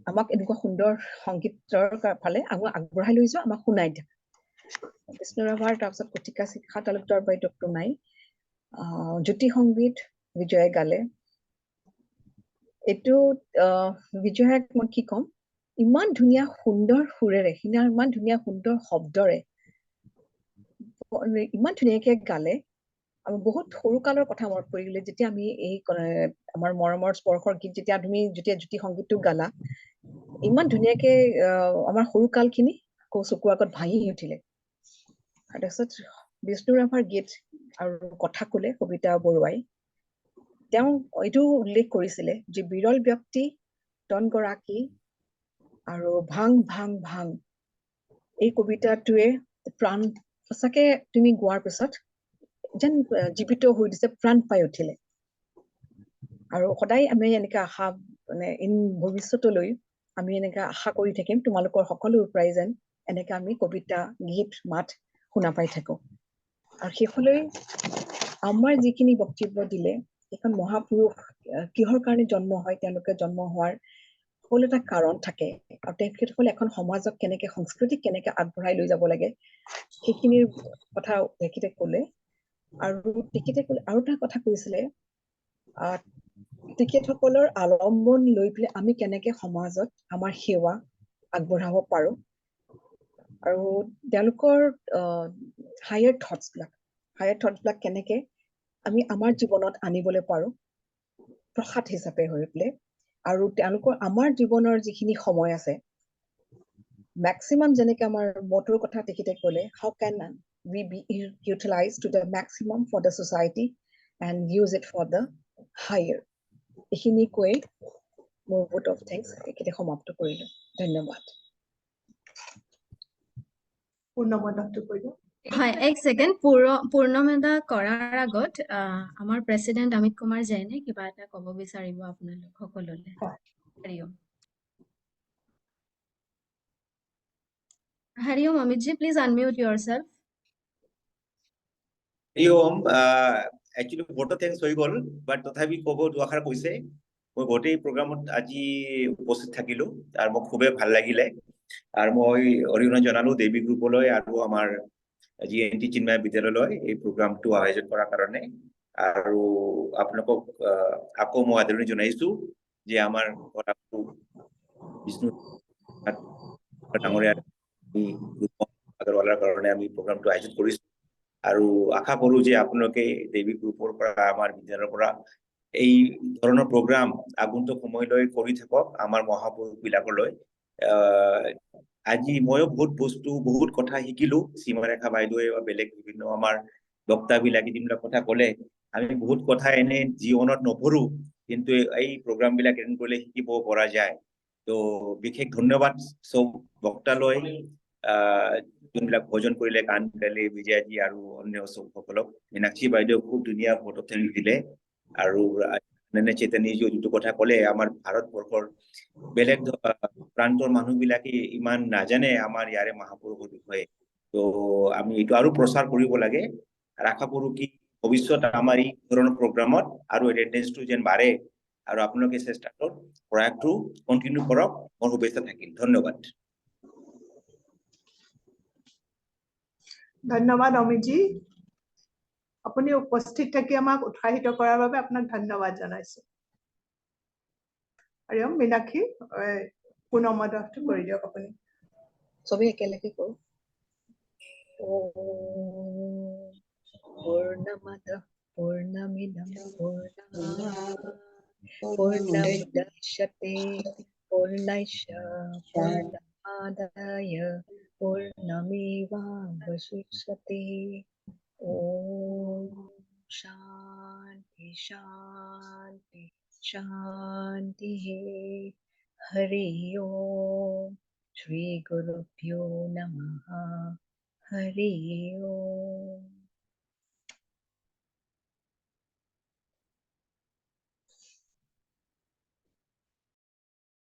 [SPEAKER 11] আমাক এনেকুৱা সুন্দৰ সংগীতৰ ফালে আগবঢ়াই লৈ যোৱা, আমাক শুনাই দিয়া। বিষ্ণু ৰাভাৰ তাৰপিছত কঠিকা শিক্ষা তালুকদাৰ বাইদেউটো নাই। জ্যোতি সংগীত বিজয়ে গালে। এইটো বিজয়াক মই কি ক'ম, ইমান ধুনীয়া সুন্দৰ সুৰেৰে, ইমান ধুনীয়া সুন্দৰ শব্দৰে ইমান ধুনীয়াকে গালে। আৰু বহুত সৰু কালৰ কথা মনত পৰি গ'লে যেতিয়া আমি এই আমাৰ মৰমৰ স্পৰ্শৰ গীত যেতিয়া জ্যোতি সংগীতটো গালা, ইমান ধুনীয়াকে আমাৰ সৰু কালখিনি আকৌ চকুৰ আগত ভাঙি উঠিলে। তাৰপিছত বিষ্ণু ৰাভাৰ গীত আৰু কথা কলে কবিতা বৰুৱাই, তেওঁ এইটো উল্লেখ কৰিছিলে যে বিৰল ব্যক্তি তনগৰাকী আৰু ভাং ভাং ভাং, এই কবিতাটোৱে প্ৰাণ সঁচাকে তুমি গোৱাৰ পিছত যেন জীৱিত হৈ দিছে, প্ৰাণ পাই উঠিলে। আৰু সদায় আমি এনেকে আশা ভৱিষ্যতলৈ আমি এনেকে আশা কৰি থাকিম তোমালোকৰ সকলোৰ পৰাই যেন এনেকে আমি কবিতা গীত মাত শুনা পাই থাকো। আৰু শেষলৈ আমাৰ যিখিনি বক্তব্য দিলে, এখন মহাপুৰুষ কিহৰ কাৰণে জন্ম হয়, তেওঁলোকে জন্ম হোৱাৰ সকলো এটা কাৰণ থাকে। আৰু তেখেতসকলে এখন সমাজক কেনেকে সংস্কৃতিক কেনেকে আগবঢ়াই লৈ যাব লাগে সেইখিনিৰ কথা তেখেতে কলে। আৰু তেখেতে কলে আৰু এটা কথা কৈছিলে, তেখেতসকলৰ আলম্বন লৈ পেলাই আমি কেনেকে সমাজত আমাৰ সেৱা আগবঢ়াব পাৰো। আৰু তেওঁলোকৰ হায়াৰ থটছ বিলাক কেনেকে আমি আমাৰ জীৱনত আনিবলৈ পাৰো প্ৰসাদ হিচাপে হৈ পেলাই। আৰু তেওঁলোকৰ আমাৰ জীৱনৰ যিখিনি সময় আছে, মেক্সিমাম যেনেকে আমাৰ মটোৰ কথা তেখেতে কলে, how can we be utilized to the maximum for the society and use it for the higher. এইখিনি কৈ মোৰ vote of thanks তেখেতে সমাপ্ত কৰিলো। ধন্যবাদ।
[SPEAKER 2] পূৰ্ণমদাটো কৈ দিওঁ।
[SPEAKER 10] হয়, এক ছেকেণ্ড। পূৰ্ণমেদা কৰাৰ আগত আমাৰ প্ৰেচিডেণ্ট অমিত কুমাৰ জৈনে কিবা এটা ক'ব বিচাৰিব আপোনালোক সকলোলৈ। হৰি ওম। হৰি ওম, অমিতজী, প্লিজ আনমিউট yourself.
[SPEAKER 12] একচুৱেলি ভোটৰ থেংকছ হৈ গ'ল, বাট তথাপি ক'ব দুআষাৰ কৈছে। মই গোটেই প্ৰগ্ৰামত আজি উপস্থিত থাকিলো আৰু মোক খুবেই ভাল লাগিলে। আৰু মই অৰিহণা জনালো দেৱী গ্ৰুপলৈ আৰু আমাৰ GNT চিন্ময় বিদ্যালয়লৈ এই প্ৰগ্ৰামটো আয়োজন কৰাৰ কাৰণে। আৰু আপোনালোকক আকৌ মই আদৰণি জনাইছো যে আমাৰ বিষ্ণু ডাঙৰীয়া আগৰৱালাৰ কাৰণে আমি প্ৰগ্ৰামটো আয়োজন কৰিছো। আৰু আশা কৰো যে আপোনালোকে দেৱী গ্ৰুপৰ পৰা আমাৰ বিদ্যালয়ৰ পৰা এই ধৰণৰ প্ৰগ্ৰাম আগন্তুক সময়লৈ কৰি থাকক আমাৰ মহাপুৰুষ বিলাকলৈ। আজি ময়ো বহুত কথা শিকিলো। সীমাৰেখা বাইদেৱে বা বেলেগ বিভিন্ন আমাৰ বক্তা বিলাকে যিবিলাক কথা কলে, আমি বহুত কথা এনে জীৱনত নপঢ়ো, কিন্তু এই প্ৰগ্ৰাম বিলাক এটেণ্ড কৰিলে শিকিব পৰা যায়। তো বিশেষ ধন্যবাদ চব বক্তালৈ, যোনবিলাক ভোজন কৰিলে, গান গালে, বিজয়াজী আৰু অন্য সকলক। মীনাক্ষী বাইদেউ খুব ধুনীয়া ভোটত দিলে। আৰু চেতনীজী যিটো কথা কলে, আমাৰ ভাৰতবৰ্ষৰ বেলেগ প্ৰান্তৰ মানুহ বিলাকে ইমান নাজানে আমাৰ ইয়াৰে মহাপুৰুষৰ বিষয়ে। তো আমি এইটো আৰু প্ৰচাৰ কৰিব লাগে। আশা কৰো কি ভৱিষ্যত আমাৰ এই ধৰণৰ প্ৰগ্ৰামত আৰু এটেণ্ডেন্সটো যেন বাঢ়ে আৰু আপোনালোকে চেষ্টা কৰক, প্ৰয়াসটো কণ্টিনিউ কৰক। মোৰ শুভেচ্ছা থাকিল। ধন্যবাদ।
[SPEAKER 2] ধন্যবাদ অমিতজী, আপুনি উপস্থিত থাকি আমাক উৎসাহিত কৰাৰ বাবে আপোনাক ধন্যবাদ জনাইছো। হৰি ওম। মীনাক্ষী, পুনমদাটো কৰি দিয়ক আপুনি।
[SPEAKER 11] চবেই একেলগে কৰো। পূৰ্ণমদ পূৰ্ণমিদম পূৰ্ণাৎ পূৰ্ণমুদচ্যতে पूर्णस्य पूर्णमादाय पूर्णमेवावशिष्यते। ॐ शान्ति शान्ति शान्तिः। हरि ओम। श्री गुरुभ्यो नमः। हरि ओम।